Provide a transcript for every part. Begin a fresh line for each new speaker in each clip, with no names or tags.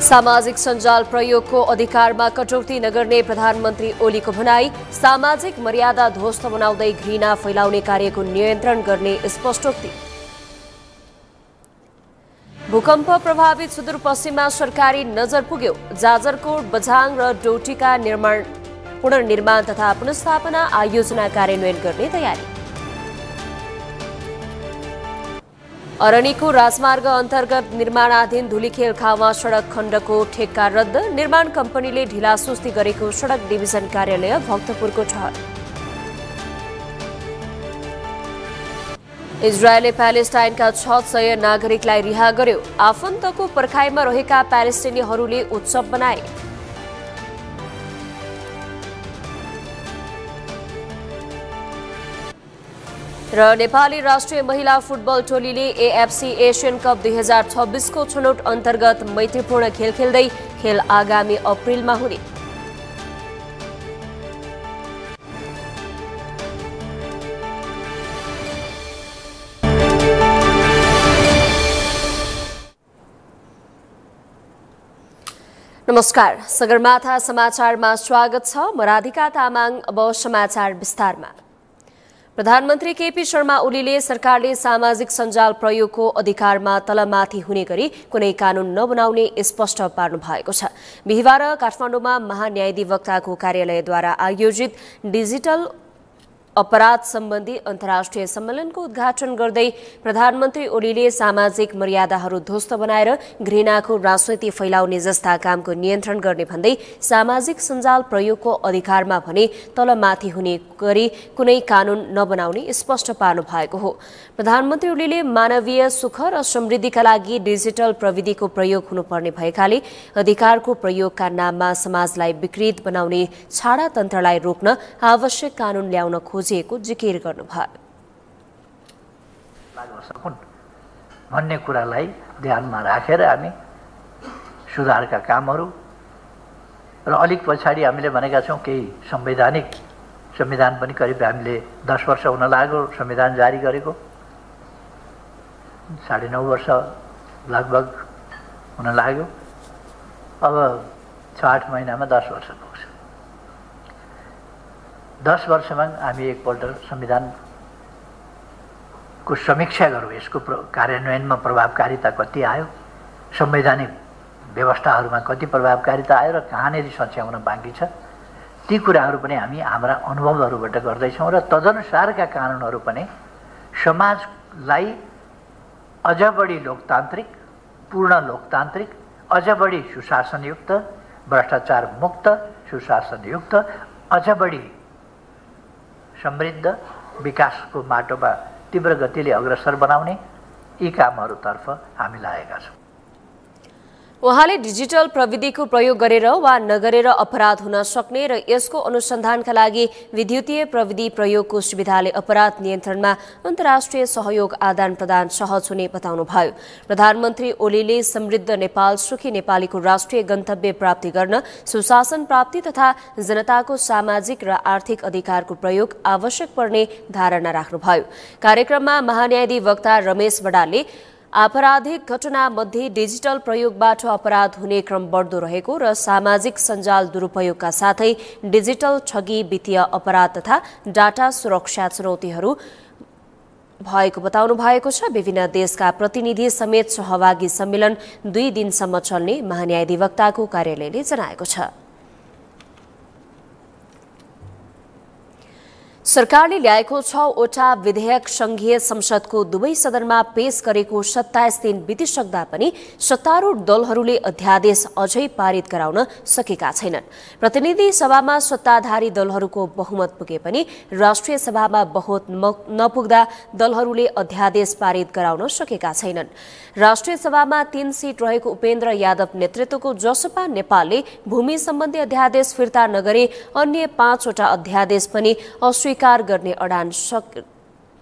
सामाजिक सञ्जाल प्रयोगको अधिकारमा कटौती नगर्ने प्रधानमन्त्री ओलीको भनाई। सामाजिक मर्यादा ध्वस्त बनाउँदै घृणा फैलाउने कार्यको नियन्त्रण गर्ने स्पष्टोक्ति। भूकम्प प्रभावित सुदूरपश्चिममा सरकारी नजर पुग्यो। जाजरकोट, बझाङ र डोटीका पुनर्निर्माण तथा पुनर्स्थापना आयोजना कार्यान्वयन गर्ने तयारी। अरणीको राजमार्ग अन्तर्गत निर्माणाधीन धुलीखेल खावा सडक खण्डको ठेक्का रद्द। निर्माण कम्पनीले ढिलासुस्ती गरेको सडक डिभिजन कार्यालय भक्तपुरको ठहर। इजरायलले प्यालेस्टाइनका 600 नागरिकलाई रिहा गर्यो। आफन्तको पर्खाइमा रहेका प्यालेस्टिनीहरूले उत्सव बनाए। र नेपाली राष्ट्रिय महिला फुटबल टोलीले एएफसी एसियन कप 2026 को छनौट अन्तर्गत मैत्रीपूर्ण खेल खेल्दै खेल आगामी अप्रिलमा हुने। नमस्कार, सगरमाथा समाचारमा स्वागत छ। म राधिका तामाङ। अब समाचार विस्तारमा। प्रधानमन्त्री केपी शर्मा ओलीले सरकारले सामाजिक सञ्जाल प्रयोगको अधिकारमा तलमाथि हुने गरी कुनै कानून नबनाउने स्पष्ट पार्नु भएको छ। बिहिबार काठमाडौँमा महान्यायाधिवक्ताको कार्यालयद्वारा आयोजित डिजिटल अपराध सम्बन्धी अन्तर्राष्ट्रिय सम्मेलनको उद्घाटन गर्दै प्रधानमन्त्री ओलीले सामाजिक मर्यादाहरू ध्वस्त बनाएर घृणाको राजनीति फैलाउने जस्ता कामको नियन्त्रण गर्ने भन्दै सामाजिक सञ्जाल प्रयोगको अधिकारमा भने तलमाथि हुने गरी कुनै कानून नबनाउने स्पष्ट पार्नु भएको हो। प्रधानमन्त्री ओलीले मानवीय सुख र समृद्धिका लागि डिजिटल प्रविधिको प्रयोग हुनुपर्ने भएकाले अधिकारको प्रयोगका नाममा समाजलाई विकृत बनाउने छाडातन्त्रलाई रोक्न आवश्यक कानून ल्याउन खोजिएको जिकिर गर्नुभयो।
भन्ने कुरालाई ध्यानमा राखेर हामी सुधारका कामहरू र अलिक पछाडि हामीले भनेका छौँ केही संविधान पनि करिब हामीले 10 वर्ष हुन लाग्यो संविधान जारी गरेको, 9.5 वर्ष लगभग हुन लाग्यो। अब 6-8 महिनामा 10 वर्ष पुग्छ। 10 वर्षमा हामी एकपल्ट संविधानको समीक्षा गरौँ, यसको कार्यान्वयनमा प्रभावकारिता कति आयो, संवैधानिक व्यवस्थाहरूमा कति प्रभावकारिता आयो र कहाँनिर सच्याउन बाँकी छ, ती कुराहरू पनि हामी हाम्रा अनुभवहरूबाट गर्दैछौँ र तदनुसारका कानुनहरू पनि समाजलाई अझ बढी लोकतान्त्रिक, पूर्ण लोकतान्त्रिक, अझ बढी सुशासनयुक्त, भ्रष्टाचार मुक्त, सुशासनयुक्त, अझ बढी समृद्ध विकासको माटोमा तीव्र गतिले अग्रसर बनाउने यी कामहरूतर्फ हामी लागेका छौँ।
उहाँले डिजिटल प्रविधिको प्रयोग गरेर वा नगरेर अपराध हुन सक्ने र यसको अनुसन्धानका लागि विद्युतीय प्रविधि प्रयोगको सुविधाले अपराध नियन्त्रणमा अन्तर्राष्ट्रिय सहयोग आदान प्रदान सहज हुने बताउनुभयो। प्रधानमन्त्री ओलीले समृद्ध नेपाल, सुखी नेपालीको राष्ट्रिय गन्तव्य प्राप्ति गर्न सुशासन प्राप्ति तथा जनताको सामाजिक र आर्थिक अधिकारको प्रयोग आवश्यक पर्ने धारणा राख्नुभयो। कार्यक्रममा महान्यायाधिवक्ता रमेश बडालले आपराधिक घटनामध्ये डिजिटल प्रयोगबाट अपराध हुने क्रम बढ्दो रहेको र सामाजिक सञ्जाल दुरूपयोगका साथै डिजिटल ठगी, वित्तीय अपराध तथा डाटा सुरक्षा चुनौतीहरू भएको बताउनु भएको छ। विभिन्न देशका प्रतिनिधि समेत सहभागी सम्मेलन 2 दिनसम्म चल्ने महान्यायाधिवक्ताको कार्यालयले जनाएको छ। सरकारले ल्याएको 6वटा विधेयक संघीय संसदको दुवै सदनमा पेश गरेको 27 दिन बितिसक्दा पनि सत्तारूढ दलहरूले अध्यादेश अझै पारित गराउन सकेका छैनन्। प्रतिनिधि सभामा सत्ताधारी दलहरूको बहुमत पुगे पनि राष्ट्रिय सभामा बहुमत नपुग्दा दलहरूले अध्यादेश पारित गराउन सकेका छैनन्। राष्ट्रिय सभामा 3 सीट रहेको उपेन्द्र यादव नेतृत्वको जसपा नेपालले भूमि सम्बन्धी अध्यादेश फिर्ता नगरे अन्य 5वटा अध्यादेश पनि अस्वीकार गर्ने अडान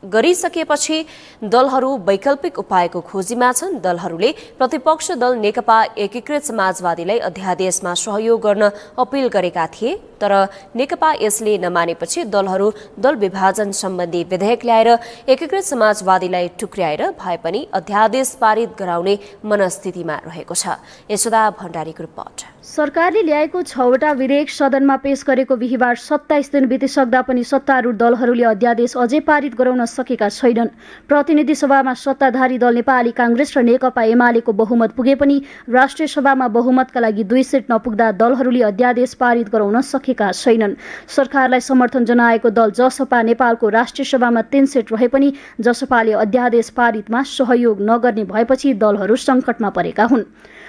गरिसकेपछि दलहरू वैकल्पिक उपायको खोजीमा छन्। दलहरूले प्रतिपक्ष दल नेकपा एकीकृत समाजवादीलाई अध्यादेशमा सहयोग गर्न अपील गरेका थिए, तर नेकपा यसले नमानेपछि दलहरू दल विभाजन सम्बन्धी विधेयक ल्याएर एकीकृत समाजवादीलाई टुक्र्याएर भए पनि अध्यादेश पारित गराउने मनस्थितिमा रहेको छ। यशोदा भण्डारीको रिपोर्ट।
सरकारले ल्याएको 6वटा विधेयक सदनमा पेश गरेको बिहीबार 27 दिन बितिसक्दा पनि सत्तारूढ दलहरूले अध्यादेश अझै पारित गराउन सकेका छैनन्। प्रतिनिधि सभामा सत्ताधारी दल नेपाली कांग्रेस र नेकपा एमालेको बहुमत पुगे पनि राष्ट्रिय सभामा बहुमतका लागि 2 सिट नपुग्दा दलहरूले अध्यादेश पारित गराउन सकेका छैनन्। सरकारलाई समर्थन जनाएको दल जसपा नेपालको राष्ट्रिय सभामा 3 सिट रहे पनि जसपाले अध्यादेश पारितमा सहयोग नगर्ने भएपछि दलहरू सङ्कटमा परेका हुन्।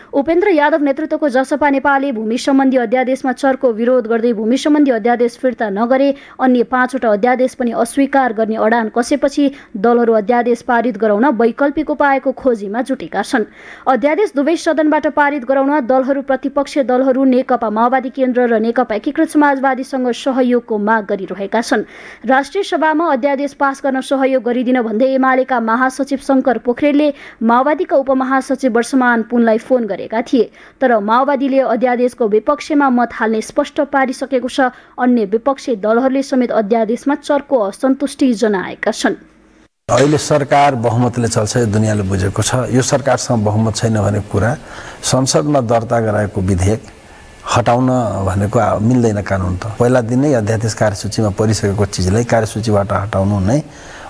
उपेन्द्र यादव नेतृत्वको जसपा नेपालले भूमि सम्बन्धी अध्यादेशमा चर्को विरोध गर्दै भूमि सम्बन्धी अध्यादेश फिर्ता नगरे अन्य 5वटा अध्यादेश पनि अस्वीकार गर्ने अडान कसेपछि दलहरू अध्यादेश पारित गराउन वैकल्पिक उपायको खोजीमा जुटेका छन्। अध्यादेश दुवै सदनबाट पारित गराउन दलहरू प्रतिपक्षीय दलहरू नेकपा माओवादी केन्द्र र नेकपा एकीकृत समाजवादीसँग सहयोगको माग गरिरहेका छन्। राष्ट्रिय सभामा अध्यादेश पास गर्न सहयोग गरिदिन भन्दै एमालेका महासचिव शङ्कर पोखरेलले माओवादीका उपमहासचिव वर्षमान पुनलाई फोन गरेका थिए, तर माओवादीले अध्यादेशको विपक्षमा मत हाल्ने स्पष्ट पारिसकेको छ। अन्य विपक्षी दलहरूले समेत अध्यादेशमा चर्को असन्तुष्टि जनाएका छन्।
अहिले सरकार बहुमतले चल्छ यो दुनियाँले बुझेको छ। यो सरकारसँग बहुमत छैन भने कुरा संसदमा दर्ता गराएको विधेयक हटाउन भनेको मिल्दैन कानुन त। पहिला दिन नै अध्यादेश कार्यसूचीमा परिसकेको चिजलाई कार्यसूचीबाट हटाउनु नै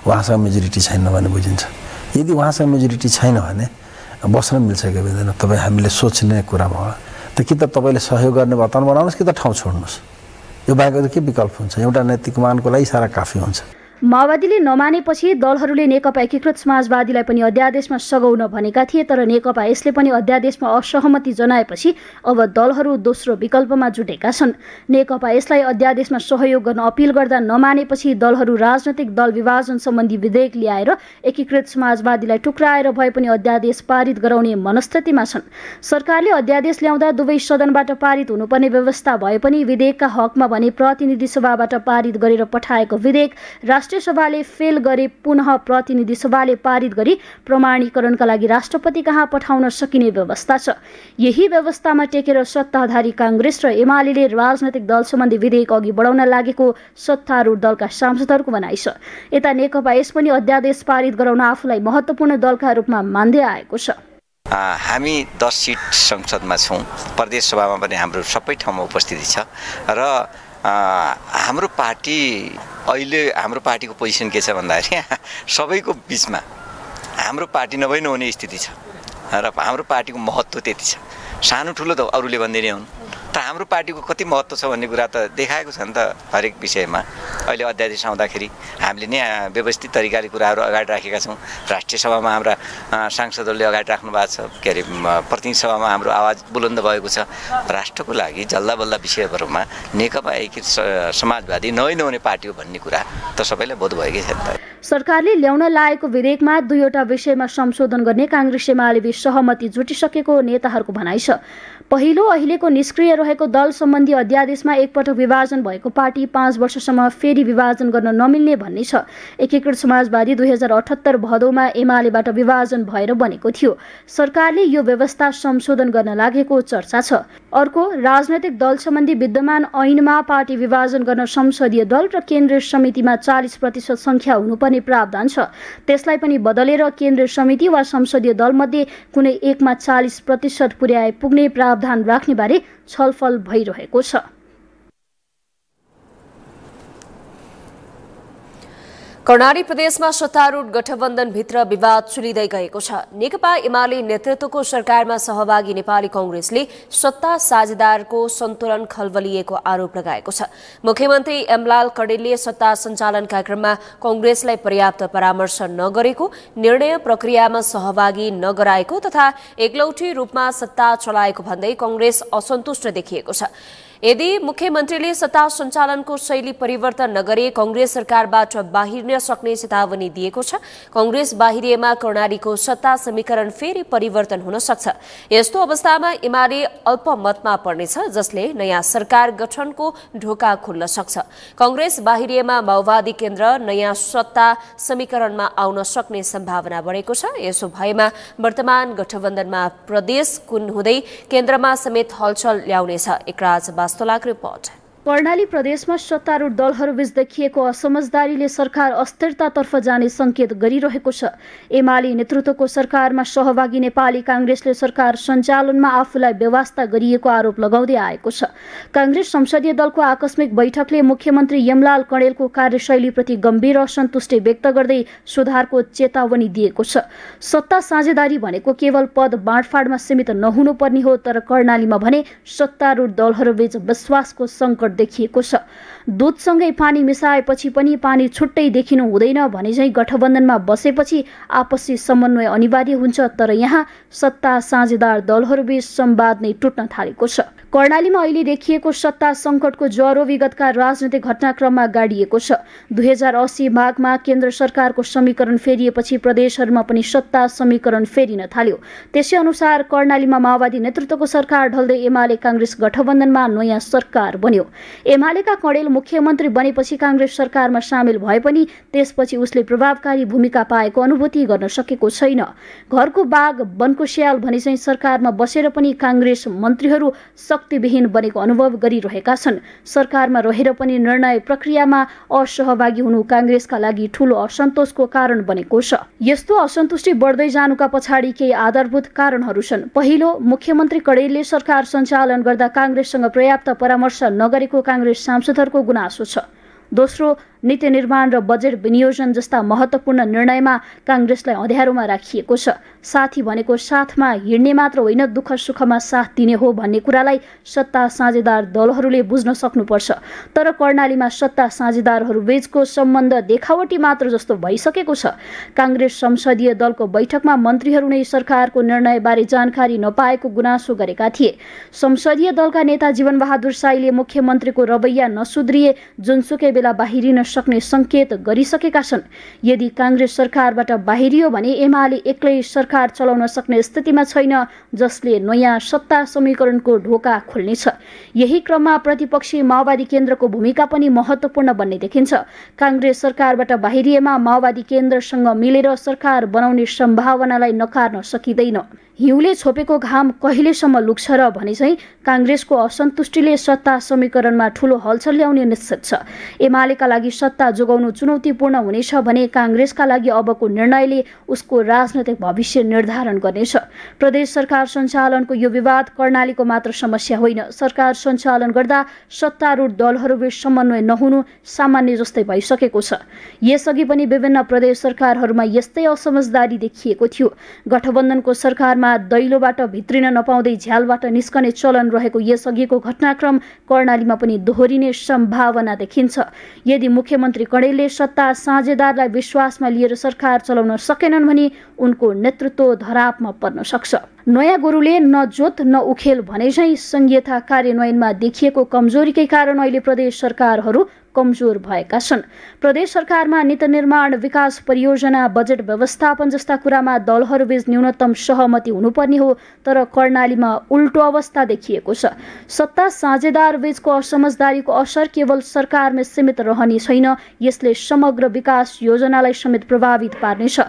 उहाँसँग मेजोरिटी छैन भने बुझिन्छ। यदि उहाँसँग मेजोरिटी छैन भने बस्न मिल्छ कि मिल्दैन तपाईँ हामीले सोच्ने कुरा भयो। त कि त तपाईँले सहयोग गर्ने वातावरण बनाउनुहोस् कि त ठाउँ छोड्नुहोस्। यो बाहेक के विकल्प हुन्छ? एउटा नैतिक मानको लागि सारा काफी हुन्छ।
माओवादीले नमानेपछि दलहरूले नेकपा एकीकृत समाजवादीलाई पनि अध्यादेशमा सघाउन भनेका थिए, तर नेकपा यसले पनि अध्यादेशमा असहमति जनाएपछि अब दलहरू दोस्रो विकल्पमा जुटेका छन्। नेकपा यसलाई अध्यादेशमा सहयोग गर्न अपिल गर्दा नमानेपछि दलहरू राजनैतिक दल विभाजन सम्बन्धी विधेयक ल्याएर एकीकृत समाजवादीलाई टुक्राएर भए पनि अध्यादेश पारित गराउने मनस्थितिमा छन्। सरकारले अध्यादेश ल्याउँदा दुवै सदनबाट पारित हुनुपर्ने व्यवस्था भए पनि विधेयकका हकमा भने प्रतिनिधि सभाबाट पारित गरेर पठाएको विधेयक राष्ट्रिय सभाले फेल गरे पुनः प्रतिनिधि सभाले पारित गरी प्रमाणीकरणका लागि राष्ट्रपति कहाँ पठाउन सकिने व्यवस्था छ। यही व्यवस्थामा टेकेर सत्ताधारी कांग्रेस र एमालेले राजनैतिक दल सम्बन्धी विधेयक अघि बढाउन लागेको सत्तारूढ दलका सांसदहरूको भनाइ छ। यता नेकपा यस पनि अध्यादेश पारित गराउन आफूलाई महत्त्वपूर्ण दलका रूपमा मान्दै आएको छ।
हामी 10 सिट संसदमा छौँ। प्रदेश सभामा पनि हाम्रो सबै ठाउँमा उपस्थिति छ र हाम्रो पार्टी अहिले हाम्रो पार्टीको पोजिसन के छ भन्दाखेरि सबैको बिचमा हाम्रो पार्टी नभई नहुने स्थिति छ र हाम्रो पार्टीको महत्त्व त्यति छ। सानो ठुलो त अरूले भन्दै नै हुन्, तर हाम्रो पार्टीको कति महत्त्व छ भन्ने कुरा त देखाएको छ नि त। हरेक विषयमा अहिले अध्यादेश आउँदाखेरि हामीले नै व्यवस्थित तरिकाले कुराहरू अगाडि राखेका छौँ। राष्ट्रिय सभामा हाम्रा सांसदहरूले अगाडि राख्नु भएको छ, के अरे प्रतिनिधि सभामा हाम्रो आवाज बुलन्द भएको छ। राष्ट्रको लागि जल्दा बल्दा विषयहरूमा नेकपा एकीकृत समाजवादी नहुने पार्टी हो भन्ने कुरा त सबैलाई बोध भएकै छ नि त।
सरकारले ल्याउन लागेको विधेयकमा 2वटा विषयमा संशोधन गर्ने कांग्रेस एमाले सहमति जुटिसकेको नेताहरूको भनाइ छ। पहिलो, अहिलेको निष्क्रिय रहेको दल सम्बन्धी अध्यादेशमा एकपटक विभाजन भएको पार्टी 5 वर्षसम्म फेरि विभाजन गर्न नमिल्ने भन्ने छ। एकीकृत समाजवादी 2078 भदौमा एमालेबाट विभाजन भएर बनेको थियो। सरकारले यो व्यवस्था संशोधन गर्न लागेको चर्चा छ। अर्को, राजनैतिक दल सम्बन्धी विद्यमान ऐनमा पार्टी विभाजन गर्न संसदीय दल र केन्द्रीय समितिमा 40% संख्या हुनुपर्ने प्रावधान छ। त्यसलाई पनि बदलेर केन्द्रीय समिति वा संसदीय दलमध्ये कुनै एकमा 40% पुर्याए पुग्ने प्रावधान राख्ने बारे छलफल भइरहेको छ।
कर्णाली प्रदेशमा सत्तारूढ गठबन्धनभित्र विवाद चुलिँदै गएको छ। नेकपा एमाले नेतृत्वको सरकारमा सहभागी नेपाली कांग्रेसले सत्ता साझेदारको सन्तुलन खलबलिएको आरोप लगाएको छ। मुख्यमन्त्री एमलाल कडेलले सत्ता सञ्चालनका क्रममा कांग्रेसलाई पर्याप्त परामर्श नगरेको, निर्णय प्रक्रियामा सहभागी नगराएको तथा एकलौटी रूपमा सत्ता चलाएको भन्दै कांग्रेस असन्तुष्ट देखिएको छ। यदि मुख्यमन्त्रीले सत्ता सञ्चालनको शैली परिवर्तन नगरे कांग्रेस सरकारबाट बाहिर्न सक्ने चेतावनी दिएको छ। कांग्रेस बाहिरिएमा कर्णालीको सत्ता समीकरण फेरि परिवर्तन हुन सक्छ। यस्तो अवस्थामा एमाले अल्पमतमा पर्नेछ, जसले नयाँ सरकार गठनको ढोका खुल्न सक्छ। कांग्रेस बाहिरिएमा माओवादी केन्द्र नयाँ सत्ता समीकरणमा आउन सक्ने सम्भावना बढेको छ। यसो भएमा वर्तमान गठबन्धनमा प्रदेश कुन हुँदै केन्द्रमा समेत हलचल ल्याउनेछ। एकराज वास्तोलाको रिपोर्ट।
कर्णाली प्रदेशमा सत्तारूढ दलहरूबीच देखिएको असमझदारीले सरकार अस्थिरतातर्फ जाने संकेत गरिरहेको छ। एमाले नेतृत्वको सरकारमा सहभागी नेपाली कांग्रेसले सरकार सञ्चालनमा आफूलाई बेवास्ता गरिएको आरोप लगाउँदै आएको छ। कांग्रेस संसदीय दलको आकस्मिक बैठकले मुख्यमन्त्री यमलाल कणेलको कार्यशैलीप्रति गम्भीर असन्तुष्टि व्यक्त गर्दै सुधारको चेतावनी दिएको छ। सत्ता साझेदारी भनेको केवल पद बाँडफाँडमा सीमित नहुनुपर्ने हो, तर कर्णालीमा भने सत्तारूढ दलहरूबीच विश्वासको सङ्कट देखिएको छ। दूधसँगै पानी मिसाएपछि पनि पानी छुट्टै देखिनु हुँदैन भने चाहिँ गठबन्धनमा बसेपछि आपसी समन्वय अनिवार्य हुन्छ, तर यहाँ सत्ता साझेदार दलहरूबीच संवाद नै टुट्न थालेको छ। कर्णालीमा अहिले देखिएको सत्ता सङ्कटको ज्वरो विगतका राजनैतिक घटनाक्रममा गाडिएको छ। 2080 माघमा केन्द्र सरकारको समीकरण फेरिएपछि प्रदेशहरूमा पनि सत्ता समीकरण फेरिन थाल्यो। त्यसै अनुसार कर्णालीमा माओवादी नेतृत्वको सरकार ढल्दै एमाले कांग्रेस गठबन्धनमा नयाँ सरकार बन्यो। एमालेका कणेल मुख्यमन्त्री बनेपछि कांग्रेस सरकारमा सामेल भए पनि त्यसपछि उसले प्रभावकारी भूमिका पाएको अनुभूति गर्न सकेको छैन। घरको बाघ वनको स्याल भने चाहिँ सरकारमा बसेर पनि कांग्रेस मन्त्रीहरू शक्तिविहीन बनेको अनुभव गरिरहेका छन्। सरकारमा रहेर पनि निर्णय प्रक्रियामा असहभागी हुनु कांग्रेसका लागि ठूलो असन्तोषको कारण बनेको छ। यस्तो असन्तुष्टि बढ्दै जानुका पछाडि केही आधारभूत कारणहरू छन्। पहिलो, मुख्यमन्त्री कणेलले सरकार सञ्चालन गर्दा कांग्रेससँग पर्याप्त परामर्श नगरेको कांग्रेस सांसदहरूको गुनासो छ। दोस्रो, नीति निर्माण र बजेट विनियोजन जस्ता महत्त्वपूर्ण निर्णयमा कांग्रेसलाई अँध्यारोमा राखिएको छ। साथी भनेको साथमा हिँड्ने मात्र होइन, दुःख सुखमा साथ दिने हो भन्ने कुरालाई सत्ता साझेदार दलहरूले बुझ्न सक्नुपर्छ। तर कर्णालीमा सत्ता साझेदारहरू बीचको सम्बन्ध देखावटी मात्र जस्तो भइसकेको छ। कांग्रेस संसदीय दलको बैठकमा मन्त्रीहरू नै सरकारको निर्णयबारे जानकारी नपाएको गुनासो गरेका थिए। संसदीय दलका नेता जीवनबहादुर साईले मुख्यमन्त्रीको रवैया नसुध्रिए जुनसुकै बेला बाहिरिन सक्ने संकेत गरिसकेका छन्। यदि कांग्रेस सरकारबाट बाहिरियो भने एमाले एक्लै सरकार चलाउन सक्ने स्थितिमा छैन, जसले नयाँ सत्ता समीकरणको ढोका खोल्नेछ। यही क्रममा प्रतिपक्षी माओवादी केन्द्रको भूमिका पनि महत्त्वपूर्ण बन्ने देखिन्छ। कांग्रेस सरकारबाट बाहिरिएमा माओवादी केन्द्रसँग मिलेर सरकार बनाउने सम्भावनालाई नकार्न सकिँदैन। हिउँले छोपेको घाम कहिलेसम्म लुक्छ र भने चाहिँ कांग्रेसको असन्तुष्टिले सत्ता समीकरणमा ठूलो हलचल ल्याउने निश्चित छ। एमालेका लागि सत्ता जोगाउनु चुनौतीपूर्ण हुनेछ भने कांग्रेसका लागि अबको निर्णयले उसको राजनैतिक भविष्य निर्धारण गर्नेछ। प्रदेश सरकार सञ्चालनको यो विवाद कर्णालीको मात्र समस्या होइन। सरकार सञ्चालन गर्दा सत्तारूढ दलहरूबीच समन्वय नहुनु सामान्य जस्तै भइसकेको छ। यसअघि पनि विभिन्न प्रदेश सरकारहरूमा यस्तै असमझदारी देखिएको थियो। गठबन्धनको सरकारमा दैलोबाट भित्रिन नपाउँदै झ्यालबाट निस्कने चलन रहेको यसअघिको घटनाक्रम कर्णालीमा पनि दोहोरिने सम्भावना देखिन्छ। यदि मुख्यमन्त्री कणेलले सत्ता साझेदारलाई विश्वासमा लिएर सरकार चलाउन सकेनन् भने उनको नेतृत्व धरापमा पर्न सक्छ। नयाँ गोरुले न जोत न उखेल भने चाहिँ संघीयता कार्यान्वयनमा देखिएको कमजोरीकै कारण अहिले प्रदेश सरकारहरू कमजोर भएका छन्। प्रदेश सरकारमा नीति निर्माण, विकास परियोजना, बजेट व्यवस्थापन जस्ता कुरामा दलहरूबीच न्यूनतम सहमति हुनुपर्ने हो, तर कर्णालीमा उल्टो अवस्था देखिएको छ। सत्ता साझेदार बीचको असमझदारीको असर केवल सरकारमा सीमित रहने छैन, यसले समग्र विकास योजनालाई समेत प्रभावित पार्नेछ।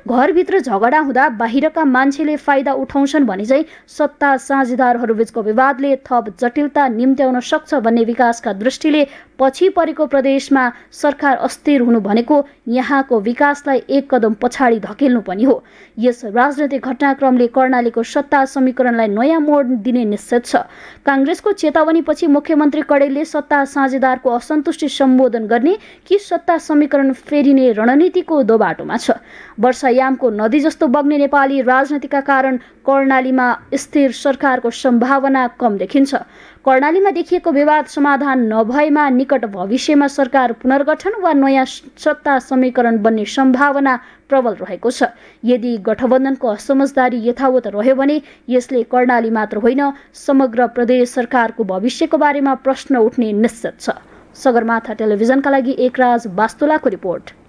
घरभित्र झगडा हुँदा बाहिरका मान्छेले फाइदा उठाउँछन् भने चाहिँ सत्ता साझेदारहरूबीचको विवादले थप जटिलता निम्त्याउन सक्छ भन्ने विकासका दृष्टिले पछि परेको प्रदेशमा सरकार अस्थिर हुनु भनेको यहाँको विकासलाई एक कदम पछाडि धकेल्नु पनि हो। यस राजनैतिक घटनाक्रमले कर्णालीको सत्ता समीकरणलाई नयाँ मोड दिने निश्चित छ। कांग्रेसको चेतावनीपछि मुख्यमन्त्री कणेलले सत्ता साझेदारको असन्तुष्टि सम्बोधन गर्ने कि सत्ता समीकरण फेरिने रणनीतिको दोबाटोमा छ। वर्षायामको नदी जस्तो बग्ने नेपाली राजनीतिका कारण कर्णालीमा स्थिर सरकारको सम्भावना कम देखिन्छ। कर्णालीमा देखिएको विवाद समाधान नभएमा निकट भविष्यमा सरकार पुनर्गठन वा नयाँ सत्ता समीकरण बन्ने सम्भावना प्रबल रहेको छ। यदि गठबन्धनको असमझदारी यथावत रह्यो भने यसले कर्णाली मात्र होइन समग्र प्रदेश सरकारको भविष्यको बारेमा प्रश्न उठ्ने निश्चित छ। सगरमाथा टेलिभिजनका लागि एकराज वास्तुलाको रिपोर्ट।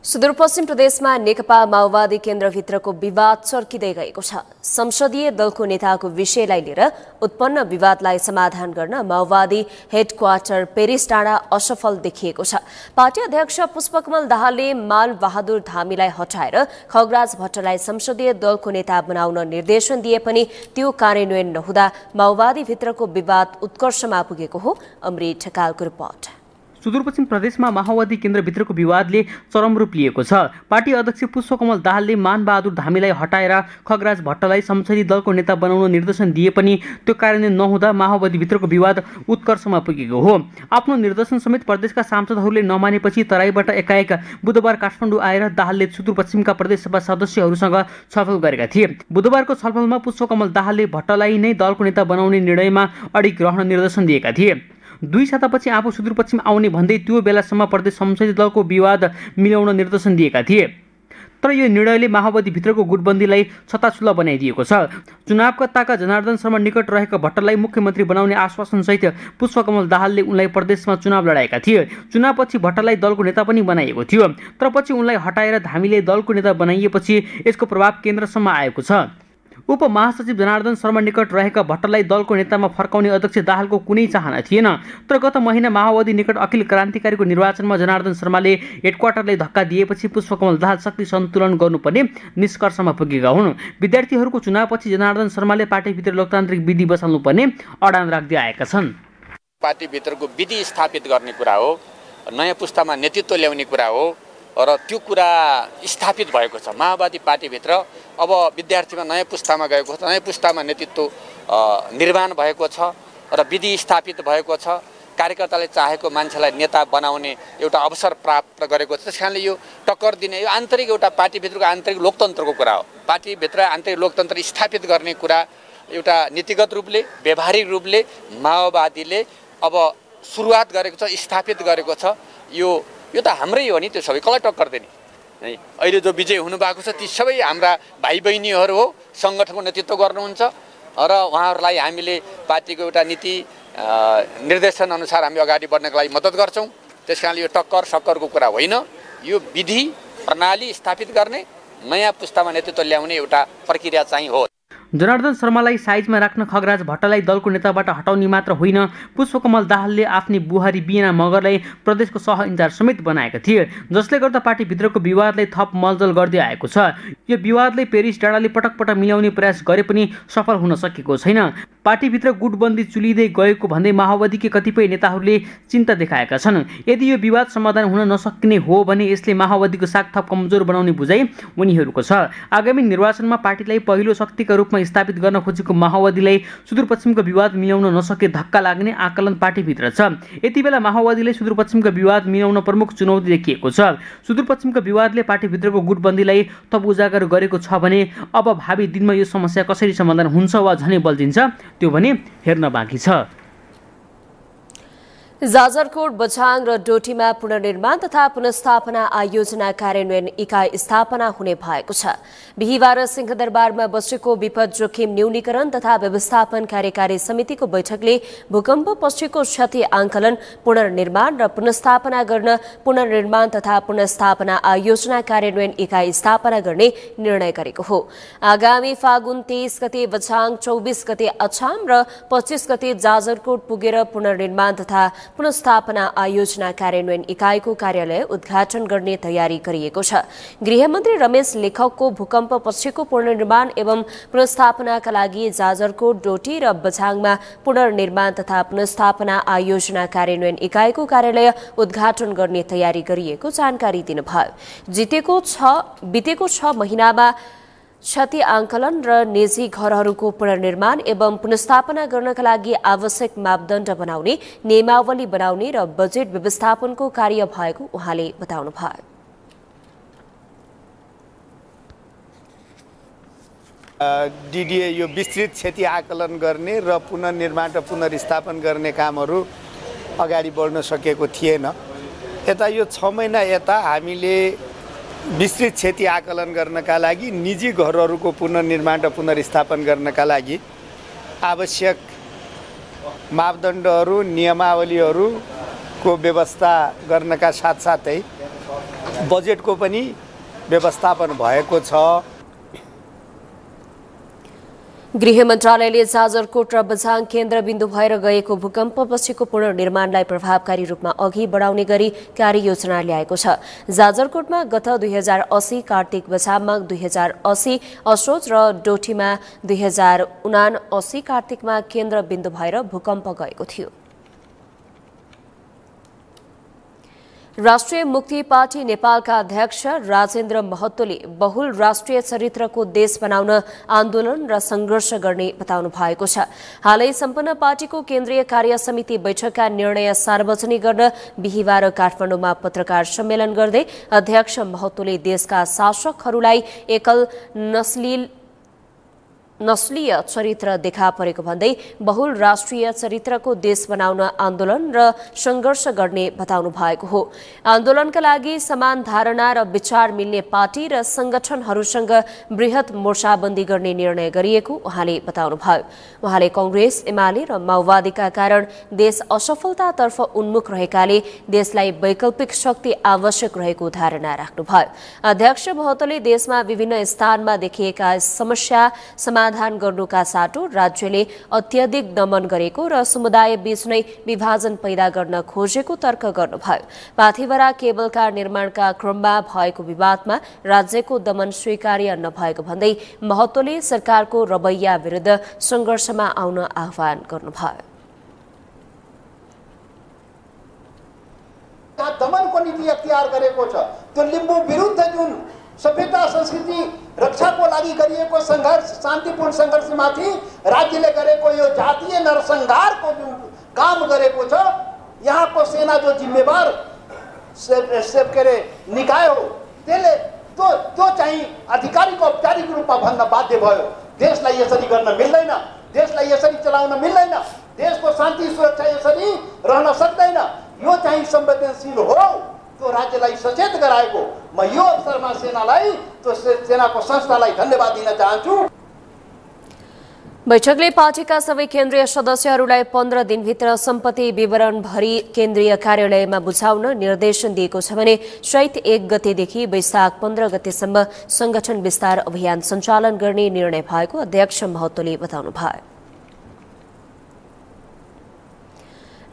सुदूरपश्चिम प्रदेशमा नेकपा माओवादी केन्द्रभित्रको विवाद चर्किँदै गएको छ। संसदीय दलको नेताको विषयलाई लिएर उत्पन्न विवादलाई समाधान गर्न माओवादी हेडक्वार्टर पेरिस डाँडा असफल देखिएको छ। पार्टी अध्यक्ष पुष्पकमल दाहालले मान बहादुर धामीलाई हटाएर खगराज भट्टलाई संसदीय दलको नेता बनाउन निर्देशन दिए पनि त्यो कार्यान्वयन नहुँदा माओवादीभित्रको विवाद उत्कर्षमा पुगेको हो। अमृत ठेकालको रिपोर्ट।
सुदूरपश्चिम प्रदेशमा माओवादी केन्द्रभित्रको विवादले चरम रूप लिएको छ। पार्टी अध्यक्ष पुष्पकमल दाहालले मानबहादुर धामीलाई हटाएर खगराज भट्टलाई संसदीय दलको नेता बनाउन निर्देशन दिए पनि त्यो कार्यान्वयन नहुँदा माओवादीभित्रको विवाद उत्कर्षमा पुगेको हो। आफ्नो निर्देशन समेत प्रदेशका सांसदहरूले नमानेपछि तराईबाट एकाएक बुधबार काठमाडौँ आएर दाहालले सुदूरपश्चिमका प्रदेशसभा सदस्यहरूसँग छलफल गरेका थिए। बुधबारको छलफलमा पुष्पकमल दाहालले भट्टलाई नै दलको नेता बनाउने निर्णयमा अडिग रहन निर्देशन दिएका थिए। 2 सातापछि आफू सुदूरपश्चिम आउने भन्दै त्यो बेलासम्म प्रदेश संसदीय दलको विवाद मिलाउन निर्देशन दिएका थिए। तर यो निर्णयले माओवादीभित्रको गुटबन्दीलाई छताछुल्ला बनाइदिएको छ। चुनावका ताका जनार्दन शर्मा निकट रहेका भट्टलाई मुख्यमन्त्री बनाउने आश्वासनसहित पुष्पकमल दाहालले उनलाई प्रदेशमा चुनाव लडाएका थिए। चुनावपछि भट्टलाई दलको नेता पनि बनाइएको थियो। तर पछि उनलाई हटाएर धामीले दलको नेता बनाइएपछि यसको प्रभाव केन्द्रसम्म आएको छ। उपमहासचिव जनार्दन शर्मा निकट रहेका भट्टलाई दलको नेतामा फर्काउने अध्यक्ष दाहालको कुनै चाहना थिएन। तर गत महिना माओवादी निकट अखिल क्रान्तिकारीको निर्वाचनमा जनार्दन शर्माले हेडक्वार्टरलाई धक्का दिएपछि पुष्पकमल दाहाल शक्ति सन्तुलन गर्नुपर्ने निष्कर्षमा पुगेका हुन्। विद्यार्थीहरूको चुनावपछि जनार्दन शर्माले पार्टीभित्र लोकतान्त्रिक विधि बसाल्नुपर्ने अडान राख्दै आएका छन्।
पार्टीभित्रको विधि स्थापित गर्ने कुरा हो, नयाँ पुस्तामा नेतृत्व ल्याउने कुरा हो र त्यो कुरा स्थापित भएको छ। माओवादी पार्टीभित्र अब विद्यार्थीमा नयाँ पुस्तामा गएको छ, नयाँ पुस्तामा नेतृत्व निर्माण भएको छ र विधि स्थापित भएको छ। कार्यकर्ताले चाहेको मान्छेलाई नेता बनाउने एउटा अवसर प्राप्त गरेको छ। त्यस कारणले यो टक्कर दिने यो आन्तरिक एउटा पार्टीभित्रको आन्तरिक लोकतन्त्रको कुरा हो। पार्टीभित्र आन्तरिक लोकतन्त्र स्थापित गर्ने कुरा एउटा नीतिगत रूपले व्यावहारिक रूपले माओवादीले अब सुरुवात गरेको छ, स्थापित गरेको छ। यो त हाम्रै हो नि, त्यो सबै कसलाई टक्कर दिने? अहिले जो विजय हुनुभएको छ ती सबै हाम्रा भाइ बहिनीहरू हो, सङ्गठनको नेतृत्व गर्नुहुन्छ र उहाँहरूलाई हामीले पार्टीको एउटा नीति निर्देशन अनुसार हामी अगाडि बढ्नको लागि मद्दत गर्छौँ। त्यस कारणले यो टक्कर सक्करको कुरा होइन, यो विधि प्रणाली स्थापित गर्ने नयाँ पुस्तामा नेतृत्व ल्याउने एउटा प्रक्रिया चाहिँ हो।
जनार्दन शर्मालाई साइजमा राख्न खगराज भट्टलाई दलको नेताबाट हटाउने मात्र होइन, पुष्पकमल दाहालले आफ्नी बुहारी बिना मगरलाई प्रदेशको सह इन्चार्ज समेत बनाएका थिए, जसले गर्दा पार्टीभित्रको विवादलाई थप मलजल गर्दै आएको छ। यो विवादले पेरिस डाँडाले पटक पटक मिलाउने प्रयास गरे पनि सफल हुन सकेको छैन। पार्टीभित्र गुटबन्दी चुलिँदै गएको भन्दै माओवादीकै कतिपय नेताहरूले चिन्ता देखाएका छन्। यदि यो विवाद समाधान हुन नसक्ने हो भने यसले माओवादीको साख थप कमजोर बनाउने बुझाइ उनीहरूको छ। आगामी निर्वाचनमा पार्टीलाई पहिलो शक्तिका रूपमा स्थापित गर्न खोजेको माओवादीलाई सुदूरपश्चिमको विवाद मिलाउन नसके धक्का लाग्ने आकलन पार्टीभित्र छ। यति बेला माओवादीले सुदूरपश्चिमको विवाद मिलाउन प्रमुख चुनौती देखिएको छ। सुदूरपश्चिमको विवादले पार्टीभित्रको गुटबन्दीलाई थप उजागर गरेको छ भने अब भावी दिनमा यो समस्या कसरी समाधान हुन्छ वा झनै बल्झिन्छ त्यो भने हेर्न बाँकी छ।
जाजरकोट, बझाङ र डोटीमा पुनर्निर्माण तथा पुनर्स्थापना आयोजना कार्यान्वयन इकाइ स्थापना हुने भएको छ। बिहिबार सिंहदरबारमा बसेको विपद जोखिम न्यूनीकरण तथा व्यवस्थापन कार्यकारी समितिको बैठकले भूकम्पपछिको क्षति आंकलन, पुनर्निर्माण र पुनर्स्थापना गर्न पुनर्निर्माण तथा पुनर्स्थापना आयोजना कार्यान्वयन इकाइ स्थापना गर्ने निर्णय गरेको हो। आगामी फागुन 23 गते बझाङ, 24 गते अछाम र 25 गते जाजरकोट पुगेर पुनर्निर्माण तथा पुनर्स्थापना आयोजना कार्यान्वयन इकाइको कार्यालय उद्घाटन गर्ने तयारी गरिएको छ। गृहमन्त्री रमेश लेखकको भूकम्पपछिको पुनर्निर्माण एवं पुनर्स्थापनाका लागि जाजरकोट, डोटी र बझाङमा पुनर्निर्माण तथा पुनर्स्थापना आयोजना कार्यान्वयन इकाइको कार्यालय उद्घाटन गर्ने तयारी गरिएको जानकारी दिनुभयो। बितेको 6 महिनामा क्षति आंकलन र निजी घरहरूको पुनर्निर्माण एवं पुनर्स्थापना गर्नका लागि आवश्यक मापदण्ड बनाउने, नियमावली बनाउने र बजेट व्यवस्थापनको कार्य भएको उहाँले बताउनुभयो।
डिडिए यो विस्तृत क्षति आकलन गर्ने र पुनर्निर्माण र पुनर्स्थापन गर्ने कामहरू अगाडि बढ्न सकेको थिएन। यता यो 6 महिना यता हामीले विस्तृत क्षति आकलन गर्नका लागि निजी घरहरूको पुनर्निर्माण र पुनर्स्थापन गर्नका लागि आवश्यक मापदण्डहरू नियमावलीहरूको व्यवस्था गर्नका साथसाथै बजेटको पनि व्यवस्थापन भएको छ।
गृह मन्त्रालयले जाजरकोट र बझाङ केन्द्रबिन्दु भएर गएको भूकम्पपछिको पुनर्निर्माणलाई प्रभावकारी रूपमा अघि बढाउने गरी कार्ययोजना ल्याएको छ। जाजरकोटमा गत 2080 कार्तिक, बझाङमा 2080 असोज र डोटीमा 2079 कार्तिकमा केन्द्रबिन्दु भएर भूकम्प गएको थियो। राष्ट्रिय मुक्ति पार्टी नेपालका अध्यक्ष राजेन्द्र महतोले बहुल राष्ट्रिय चरित्रको देश बनाउन आन्दोलन र संघर्ष गर्ने बताउनु भएको छ। हालै सम्पन्न पार्टीको केन्द्रीय कार्य समिति बैठकका निर्णय सार्वजनिक गर्न बिहिबार काठमाडौँमा पत्रकार सम्मेलन गर्दै अध्यक्ष महतोले देशका शासकहरूलाई एकल नस्लीय चरित्र देखा परेको भन्दै बहुल राष्ट्रिय चरित्रको देश बनाउन आन्दोलन र संघर्ष गर्ने बताउनु भएको हो। आन्दोलनका लागि समान धारणा र विचार मिल्ने पार्टी र संगठनहरूसँग बृहत मोर्चाबन्दी गर्ने निर्णय गरिएको उहाँले बताउनुभयो। उहाँले कांग्रेस, एमाले र माओवादीका कारण देश असफलतातर्फ उन्मुख रहेकाले देशलाई वैकल्पिक शक्ति आवश्यक रहेको धारणा राख्नुभयो। अध्यक्ष महतोले देशमा विभिन्न स्थानमा देखिएका समस्या समाधान गर्नुका साटो राज्यले अत्यधिक दमन गरेको र समुदाय बीच नै विभाजन पैदा गर्न खोजेको तर्क गर्नुभयो। पाथिभरा केबल कार निर्माणका क्रममा भएको विवादमा राज्यको दमन स्वीकार्य नभएको भन्दै महतोले सरकारको रवैया विरुद्ध संघर्षमा आउन आह्वान गर्नुभयो।
दमनको नीति अख्तियार गरेको छ। त्यो लिम्बू विरुद्ध जुन सभ्यता संस्कृति रक्षाको लागि गरिएको संघर्ष, शान्तिपूर्ण संघर्षमाथि राज्यले गरेको यो जातीय नरसंहारको जुन काम गरेको छ, यहाँको सेना जो जिम्मेवार निकाय हो त्यसले त्यो चाहिँ आधिकारिक औपचारिक रूपमा भन्न बाध्य भयो। देशलाई यसरी गर्न मिल्दैन, देशलाई यसरी चलाउन मिल्दैन, देशको शान्ति सुरक्षा यसरी रहन सक्दैन। यो चाहिँ संवेदनशील हो, त्यो राज्यलाई सचेत गराएको म यो अवसरमा सेनालाई, त्यो सेनाको संस्थालाई धन्यवाद दिन चाहन्छु।
बैठकले पार्टीका सबै केन्द्रीय सदस्यहरूलाई 15 दिनभित्र सम्पत्ति विवरण भरी केन्द्रीय कार्यालयमा बुझाउन निर्देशन दिएको छ भने चैत 1 गतेदेखि वैशाख 15 गतेसम्म संगठन विस्तार अभियान सञ्चालन गर्ने निर्णय भएको अध्यक्ष महतोले बताउनुभयो।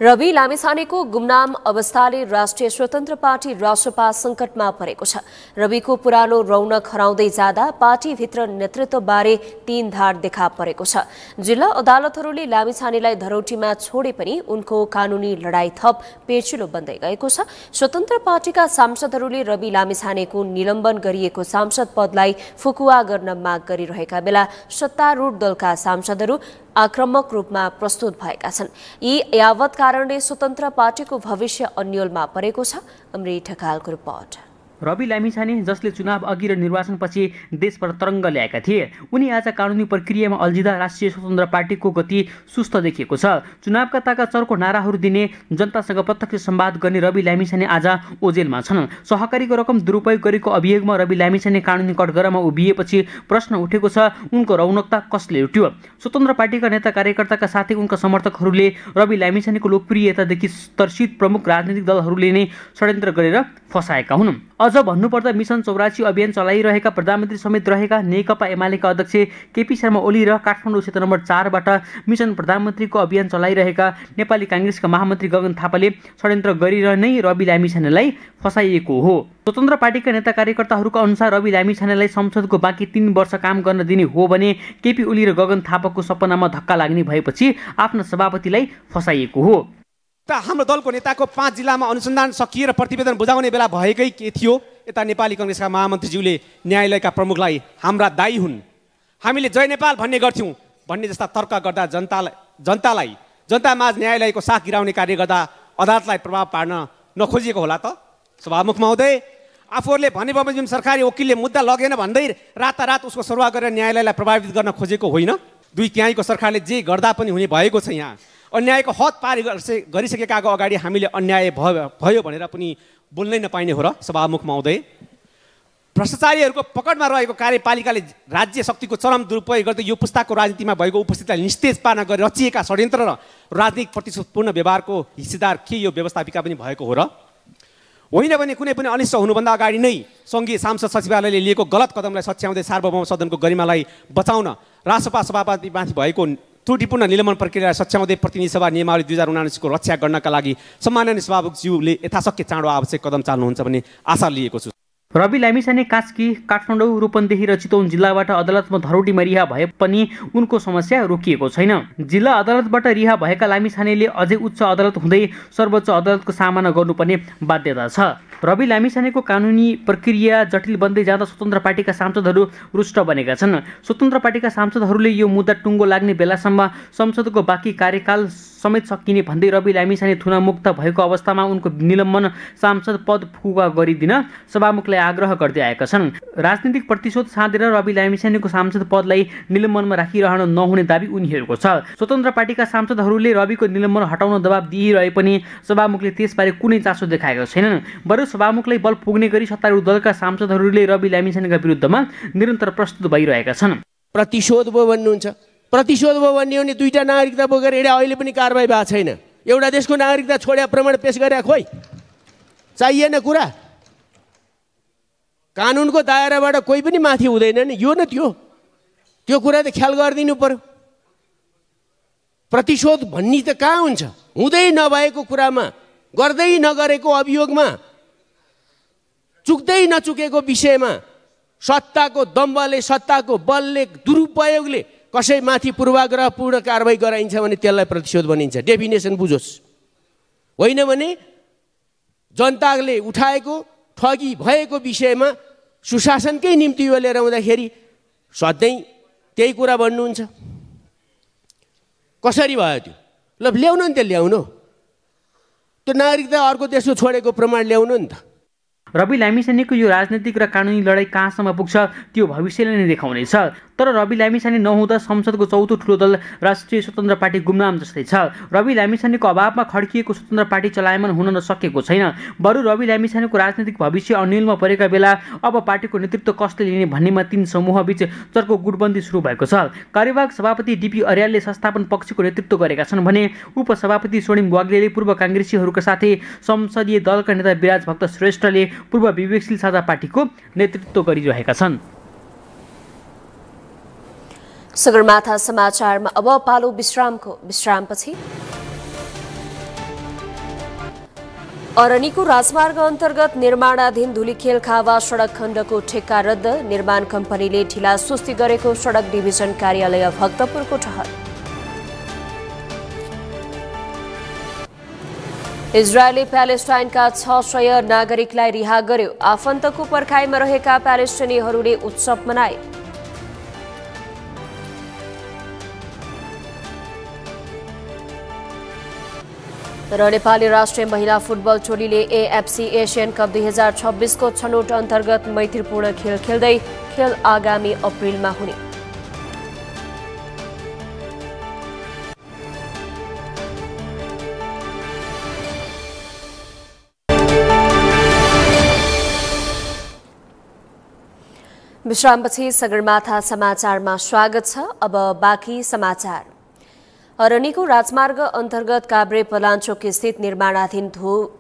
रवि लामिछानेको गुमनाम अवस्थाले राष्ट्रिय स्वतन्त्र पार्टी रासपा संकटमा परेको छ। रविको पुरानो रौनक हराउँदै जाँदा पार्टीभित्र नेतृत्वबारे तीन धार देखा परेको छ। जिल्ला अदालतहरूले लामिछानेलाई धरौटीमा छोडे पनि उनको कानूनी लडाई थप पेचिलो बन्दै गएको छ। स्वतन्त्र पार्टीका सांसदहरूले रवि लामिछानेको निलम्बन गरिएको सांसद पदलाई फुकुवा गर्न माग गरिरहेका बेला सत्तारूढ दलका सांसदहरू आक्रामक रूपमा प्रस्तुत भएका छन्। यी यावत कारणले स्वतन्त्र पार्टीको भविष्य अन्योलमा परेको छ। अमृत ढकालको रिपोर्ट।
रवि लामिछाने जसले चुनाव अघि र निर्वाचनपछि देशभर तरङ्ग ल्याएका थिए, उनी आज कानुनी प्रक्रियामा अल्झिँदा राष्ट्रिय स्वतन्त्र पार्टीको गति सुस्त देखिएको छ। चुनावका ताका चर्को नाराहरू दिने, जनतासँग प्रत्यक्ष संवाद गर्ने रवि लामिछाने आज ओजेलमा छन्। सहकारीको रकम दुरुपयोग गरेको अभियोगमा रवि लामिछाने कानुनी कठघरामा उभिएपछि प्रश्न उठेको छ, उनको रौनकता कसले लुट्यो? स्वतन्त्र पार्टीका नेता कार्यकर्ताका साथै उनका समर्थकहरूले रवि लामिछानेको लोकप्रियतादेखि तर्सित प्रमुख राजनीतिक दलहरूले नै षड्यन्त्र गरेर फसाएका हुन्। अझ भन्नुपर्दा मिसन 84 अभियान चलाइरहेका प्रधानमन्त्री समेत रहेका नेकपा एमालेका अध्यक्ष केपी शर्मा ओली र काठमाडौँ क्षेत्र नम्बर 4बाट मिसन प्रधानमन्त्रीको अभियान चलाइरहेका नेपाली कांग्रेसका महामन्त्री गगन थापाले षड्यन्त्र गरेर नै रवि लामिछानेलाई फसाइएको हो। स्वतन्त्र पार्टीका नेता कार्यकर्ताहरूका अनुसार रवि लामिछानेलाई संसदको बाँकी 3 वर्ष काम गर्न दिने हो भने केपी ओली र गगन थापाको सपनामा धक्का लाग्ने भएपछि आफ्ना सभापतिलाई फसाइएको हो।
हाम्रो दलको नेताको 5 जिल्लामा अनुसन्धान सकिएर प्रतिवेदन बुझाउने बेला भएकै के थियो? यता नेपाली कांग्रेसका महामन्त्रीज्यूले न्यायालयका प्रमुखलाई हाम्रा दायी हुन्, हामीले जय नेपाल भन्ने गर्थ्यौँ भन्ने जस्ता तर्क गर्दा जनतामाझ न्यायालयको साख गिराउने कार्य गर्दा अदालतलाई प्रभाव पार्न नखोजिएको होला त? सभामुख महोदय, आफूहरूले भने बमोजिम सरकारी वकिलले मुद्दा लगेन भन्दै रातारात उसको सरुवा गरेर न्यायालयलाई प्रभावित गर्न खोजेको होइन। दुई तिहाईको सरकारले जे गर्दा पनि हुने भएको छ। यहाँ अन्यायको हद पार गरिसकेकाको अगाडि हामीले अन्याय भयो भनेर पनि बोल्नै नपाइने हो र सभामुख महोदय। भ्रष्टाचारीहरूको पकडमा रहेको कार्यपालिकाले राज्य शक्तिको चरम दुरुपयोग गर्दै यो पुस्ताको राजनीतिमा भएको उपस्थितिलाई निस्तेज पार्न गरी रचिएका षड्यन्त्र र राजनीतिक प्रतिशोधपूर्ण व्यवहारको हिस्सेदार के यो व्यवस्थापिका पनि भएको हो र होइन भने कुनै पनि अनिष्ट हुनुभन्दा अगाडि नै सङ्घीय सांसद सचिवालयले लिएको गलत कदमलाई सच्याउँदै सार्वभौम सदनको गरिमालाई बचाउन रासपा सभापतिमाथि भएको त्रुटिपूर्ण निलम्बन प्रक्रियालाई सच्याउँदै प्रतिनिधि सभा नियमावली 2079 को रक्षा गर्नका लागि सम्माननीय सभामुखज्यूले यथाशक्य चाँडो आवश्यक कदम चाल्नुहुन्छ भन्ने आशा लिएको छु।
रवि लामिछाने कास्की, काठमाडौँ, रूपन्देही र चितवन जिल्लाबाट अदालतमा धरोटीमा रिहा भए पनि उनको समस्या रोकिएको छैन। जिल्ला अदालतबाट रिहा भएका लामिछानेले अझै उच्च अदालत हुँदै सर्वोच्च अदालतको सामना गर्नुपर्ने बाध्यता छ। रवि लामिछानेको कानुनी प्रक्रिया जटिल बन्दै जाँदा स्वतन्त्र पार्टीका सांसदहरू रुष्ट बनेका छन्। स्वतन्त्र पार्टीका सांसदहरूले यो मुद्दा टुङ्गो लाग्ने बेलासम्म संसदको बाँकी कार्यकाल समेत सकिने भन्दै रवि लामिछाने थुनामुक्त भएको अवस्थामा उनको निलम्बन सांसद पद फुवा गरिदिन सभामुखलाई आग्रह गर्दै आएका छन्। राजनीतिक प्रतिशोध साँधेर रवि लामिछानेको सांसद पदलाई निलम्बनमा राखिरहन नहुने दाबी उनीहरूको छ। स्वतन्त्र पार्टीका सांसदहरूले रविको निलम्बन हटाउन दबाब दिइरहे पनि सभामुखले त्यसबारे कुनै चासो देखाएका छैनन्। बरु सभामुखलाई बल पुग्ने गरी सत्तारूढ दलका सांसदहरूले रवि लामिछानेका विरुद्धमा निरन्तर प्रस्तुत भइरहेका छन्।
प्रतिशोध भयो भन्नुहुन्छ, प्रतिशोध भयो भन्ने हो भने दुईटा नागरिकता बोकेर हिँडे अहिले पनि कारबाही भएको छैन। एउटा देशको नागरिकता छोड्या प्रमाण पेश गरे खोइ चाहिएन कुरा। कानुनको दायराबाट कोही पनि माथि हुँदैन नि, यो न त्यो कुरा त ख्याल गरिदिनु पर्यो। प्रतिशोध भन्ने त कहाँ हुन्छ? हुँदै नभएको कुरामा, गर्दै नगरेको अभियोगमा, चुक्दै नचुकेको विषयमा सत्ताको दम्बले, सत्ताको बलले, दुरुपयोगले कसैमाथि पूर्वाग्रहपूर्ण कारबाही गराइन्छ भने त्यसलाई प्रतिशोध भनिन्छ। डेफिनेसन बुझोस्। होइन भने जनताले उठाएको ठगी भएको विषयमा सुशासनकै निम्ति यो लिएर आउँदाखेरि सधैँ त्यही कुरा भन्नुहुन्छ। कसरी भयो त्यो? ल ल्याउनु नि, त्यो ल्याउनु, त्यो नागरिकता अर्को देशको छोडेको प्रमाण ल्याउनु नि त।
रवि लामिछानेको यो राजनीतिक र कानुनी लडाईँ कहाँसम्म पुग्छ त्यो भविष्यले नै देखाउनेछ। तर रवि लामिछाने नहुँदा संसदको चौथो ठुलो दल राष्ट्रिय स्वतन्त्र पार्टी गुमनाम जस्तै छ। रवि लामिछानेको अभावमा खड्किएको स्वतन्त्र पार्टी चलायमान हुन नसकेको छैन। बरु रवि लामिछानेको राजनीतिक भविष्य अन्यलमा परेका बेला अब पार्टीको नेतृत्व कसले लिने भन्नेमा तीन समूहबीच चर्को गुटबन्दी सुरु भएको छ। कार्यवाहक सभापति डीपी अर्यालले संस्थापन पक्षको नेतृत्व गरेका छन् भने उपसभापति स्वर्णिम वाग्लेले पूर्व काङ्ग्रेसीहरूका साथै संसदीय दलका नेता विराज भक्त श्रेष्ठले पूर्व विवेकशील साझा पार्टीको नेतृत्व गरिरहेका छन्।
सगरमाथा समाचारमा अब पालो विश्रामपछि अरनीको राजमार्ग अन्तर्गत निर्माणाधीन धुलीखेल खावा सडक खण्डको ठेक्का रद्द। निर्माण कम्पनीले ढिला सुस्ती गरेको सडक डिभिजन कार्यालय भक्तपुरको ठहर। इजरायलले प्यालेस्टाइनका 600 नागरिकलाई रिहा गर्यो। आफन्तको पर्खाइमा रहेका प्यालेस्टाइनीहरूले उत्सव मनाए। र नेपाली राष्ट्रिय महिला फुटबल टोलीले एएफसी एसियन कप 2026 को छनौट अन्तर्गत मैत्रीपूर्ण खेल खेल्दै खेल आगामी अप्रिलमा हुने। विश्रामपछि सगरमाथा समाचारमा स्वागत छ। अब बाँकी समाचार। अरनीको राजमार्ग अन्तर्गत काभ्रे पलाञ्चोक स्थित निर्माणाधीन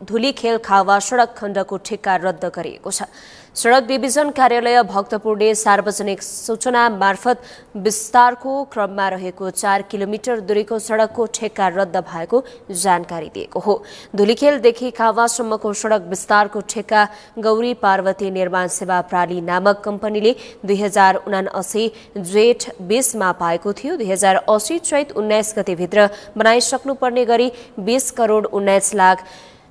धुलीखेल खावा सडक खण्डको ठेक्का रद्द गरिएको छ। सडक डिभिजन कार्यालय भक्तपुरले सार्वजनिक सूचना मार्फत विस्तारको क्रममा रहेको 4 किलोमिटर दूरीको सडकको ठेक्का रद्द भएको जानकारी दिएको हो। धुलीखेलदेखि खावासम्मको सडक विस्तारको ठेक्का गौरी पार्वती निर्माण सेवा प्राली नामक कम्पनीले 2079 जेठ 20 मा पाएको थियो। 2080 चैत 19 गतेभित्र बनाइसक्नुपर्ने गरी 20 करोड 19 लाख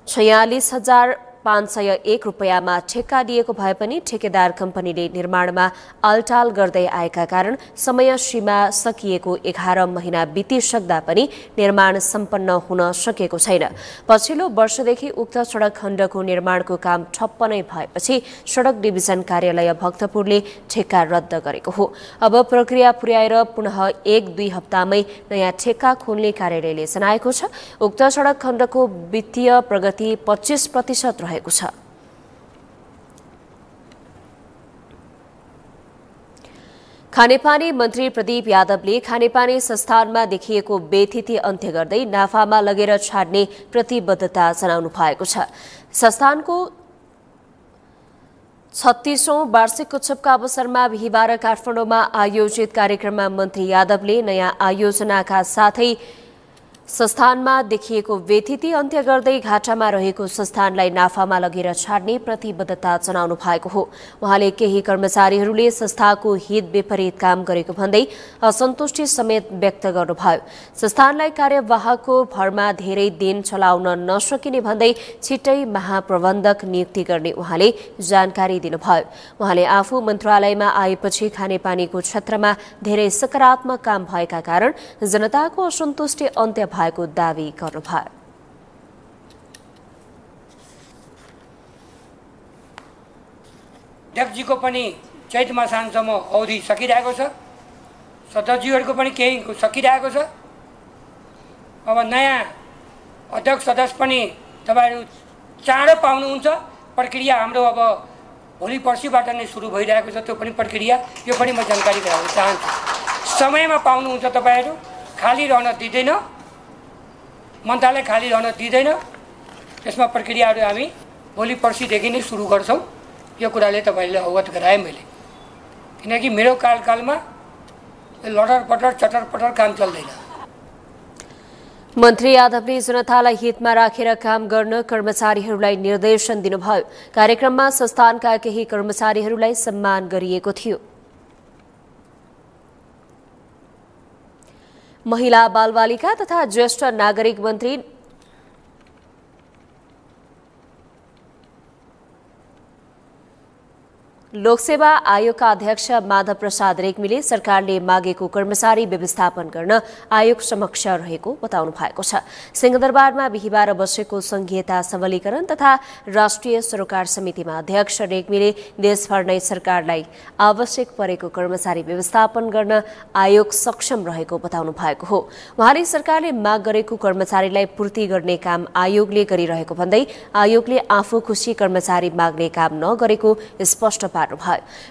46,000 501 रुपैयाँमा ठेक्का दिएको भए पनि ठेकेदार कम्पनीले निर्माणमा अल्टाल गर्दै आएका कारण समय सीमा सकिएको 11 महिना बितिसक्दा पनि निर्माण सम्पन्न हुन सकेको छैन। पछिल्लो वर्षदेखि उक्त सडक खण्डको निर्माणको काम ठप्प नै भएपछि सडक डिभिजन कार्यालय भक्तपुरले ठेक्का रद्द गरेको हो। अब प्रक्रिया पुर्याएर पुनः 1-2 हप्तामै नयाँ ठेक्का खोल्ने कार्यालयले जनाएको छ। उक्त सडक खण्डको वित्तीय प्रगति 25% रहेको छ। खानेपानी मन्त्री प्रदीप यादवले खानेपानी संस्थानमा देखिएको बेथिति अन्त्य गर्दै नाफामा लगेर छाड्ने प्रतिबद्धता जनाउनु भएको छ। संस्थानको 36औं वार्षिक उत्सवका अवसरमा बिहिबार काठमाडौँमा आयोजित कार्यक्रममा मन्त्री यादवले नयाँ आयोजनाका साथै संस्थानमा देखिएको बेथिति अन्त्य गर्दै घाटामा रहेको संस्थानलाई नाफामा लगेर छाड्ने प्रतिबद्धता जनाउनु भएको हो। उहाँले केही कर्मचारीहरूले संस्थाको हित विपरीत काम गरेको भन्दै असन्तुष्टि समेत व्यक्त गर्नुभयो। संस्थानलाई कार्यवाहकको भरमा धेरै दिन चलाउन नसकिने भन्दै छिट्टै महाप्रबन्धक नियुक्ति गर्ने उहाँले जानकारी दिनुभयो। उहाँले आफू मन्त्रालयमा आएपछि खानेपानीको क्षेत्रमा धेरै सकारात्मक काम भएका कारण जनताको असन्तुष्टि अन्त्य भएको दावी गर्नुभयो।
अध्यक्षजीको पनि चैत मासाङसम्म अवधि सकिरहेको छ, सदस्यहरूको पनि केही सकिरहेको छ। अब नयाँ अध्यक्ष सदस्य पनि तपाईँहरू चाँडो पाउनुहुन्छ। प्रक्रिया हाम्रो अब भोलि पर्सिबाट नै सुरु भइरहेको छ। त्यो पनि प्रक्रिया, यो पनि म जानकारी गराउन चाहन्छु। समयमा पाउनुहुन्छ। तपाईँहरू खाली रहन दिँदैन, मन्त्रालय खाली रहन दिँदैन। त्यसमा प्रक्रियाहरू हामी भोलि पर्सिदेखि नै सुरु गर्छौँ। यो कुराले तपाईँले अवगत गराएँ मैले, किनकि मेरो कार्यकालमा लटर पटर चटर पटर काम चल्दैन।
मन्त्री यादवले जनतालाई हितमा राखेर काम गर्न कर्मचारीहरूलाई निर्देशन दिनुभयो। कार्यक्रममा संस्थानका केही कर्मचारीहरूलाई सम्मान गरिएको थियो। महिला बालबालिका तथा ज्येष्ठ नागरिक मन्त्री लोकसेवा आयोगका अध्यक्ष माधव प्रसाद रेग्मीले सरकारले मागेको कर्मचारी व्यवस्थापन गर्न आयोग समक्ष रहेको बताउनु भएको छ। सिंहदरबारमा बिहिबार बसेको संघीयता सबलीकरण तथा राष्ट्रिय सरोकार समितिमा अध्यक्ष रेग्मीले देशभर नै सरकारलाई आवश्यक परेको कर्मचारी व्यवस्थापन गर्न आयोग सक्षम रहेको बताउनु भएको हो। उहाँले सरकारले माग गरेको कर्मचारीलाई पूर्ति गर्ने काम आयोगले गरिरहेको भन्दै आयोगले आफू खुसी कर्मचारी माग्ने काम नगरेको स्पष्ट पार्नुभयो।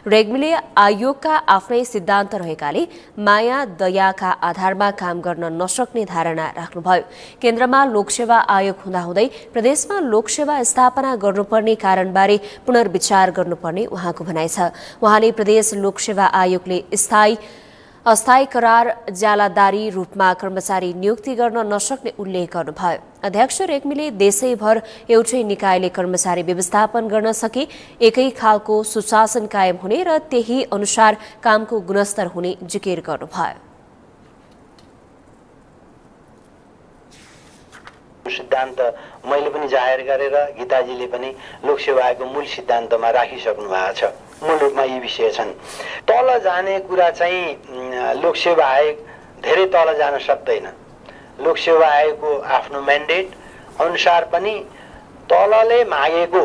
रेग्मीले आयोगका आफ्नै सिद्धान्त रहेकाले माया दयाका आधारमा काम गर्न नसक्ने धारणा राख्नुभयो। केन्द्रमा लोकसेवा आयोग हुँदाहुँदै प्रदेशमा लोकसेवा स्थापना गर्नुपर्ने कारणबारे पुनर्विचार गर्नुपर्ने उहाँको भनाइ छ। उहाँले प्रदेश लोकसेवा आयोगले अस्थायी करार जालादारी रूपमा कर्मचारी नियुक्ति गर्न नसक्ने उल्लेख गर्नुभयो। अध्यक्ष रेग्मीले देशैभर एउटै निकायले कर्मचारी व्यवस्थापन गर्न सके एकै खालको सुशासन कायम हुने र त्यही अनुसार कामको गुणस्तर हुने जिकिर गर्नुभयो।
सिद्धान्त मैले पनि जाहेर गरेर गीताजीले पनि लोकसेवा आयोगको मूल सिद्धान्तमा राखिसक्नु भएको छ। मूल रूपमा यी विषय छन्। तल जाने कुरा चाहिँ लोकसेवा आयोग धेरै तल जान सक्दैन। लोकसेवा आयोगको आफ्नो म्यान्डेट अनुसार पनि तलले मागेको,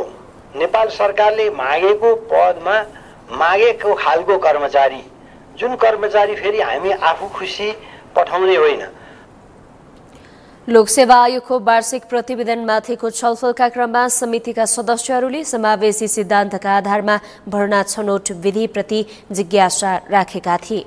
नेपाल सरकारले मागेको पदमा मागेको खालको कर्मचारी, जुन कर्मचारी फेरि हामी आफू खुसी पठाउने होइन।
लोकसेवा आयोगको वार्षिक प्रतिवेदनमाथिको छलफलका क्रममा समितिका सदस्यहरूले समावेशी सिद्धान्तका आधारमा भर्ना छनौट विधिप्रति जिज्ञासा राखेका थिए।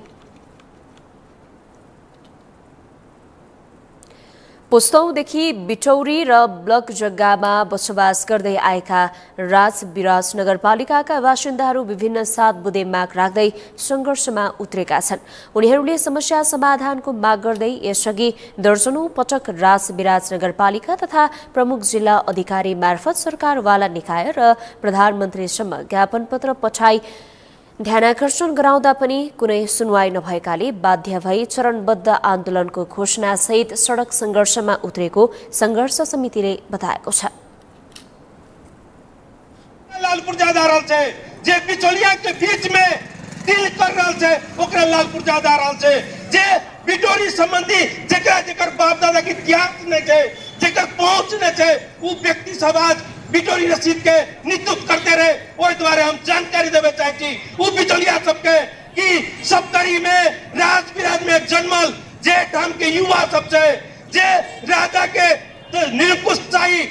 पुस्तौंदेखि बिटौरी र ब्लक जग्गामा बसोबास गर्दै आएका राजविराज नगरपालिकाका बासिन्दाहरू विभिन्न 7 बुँदे माग राख्दै संघर्षमा उत्रेका छन्। उनीहरूले समस्या समाधानको माग गर्दै यसअघि दर्जनौं पटक राजविराज नगरपालिका तथा प्रमुख जिल्ला अधिकारी मार्फत सरकारवाला निकाय र प्रधानमन्त्रीसम्म ज्ञापन पत्र पठाई ध्यानाकर्षण गराउँदा पनि कुनै सुनवाई नभएकाले बाध्य भई चरणबद्ध आन्दोलनको घोषणासहित सड़क संघर्षमा उत्रेको संघर्ष समितिले बताएको छ।
लाल पुर्जा जा रहल छै, जे बिचौलिया के बीच में डील कर रहल छै ओकरा लाल पुर्जा जा रहल छै, जे बिटोरी संबंधी जेकर बाप दादा के इतिहास नहीं छै, जेकर पहुंच नहीं छै, वो व्यक्ति सब आज बिटोरी रसीद के नेतृत्व करते रहे। ओहि द्वारे हम जानकारी देवे चाहे छी वो बिचौलिया सबके कि सप्तरी में राज विराज में जन्मल जे ठाम के युवा सब छै, जे राजा के निरंकुशशाही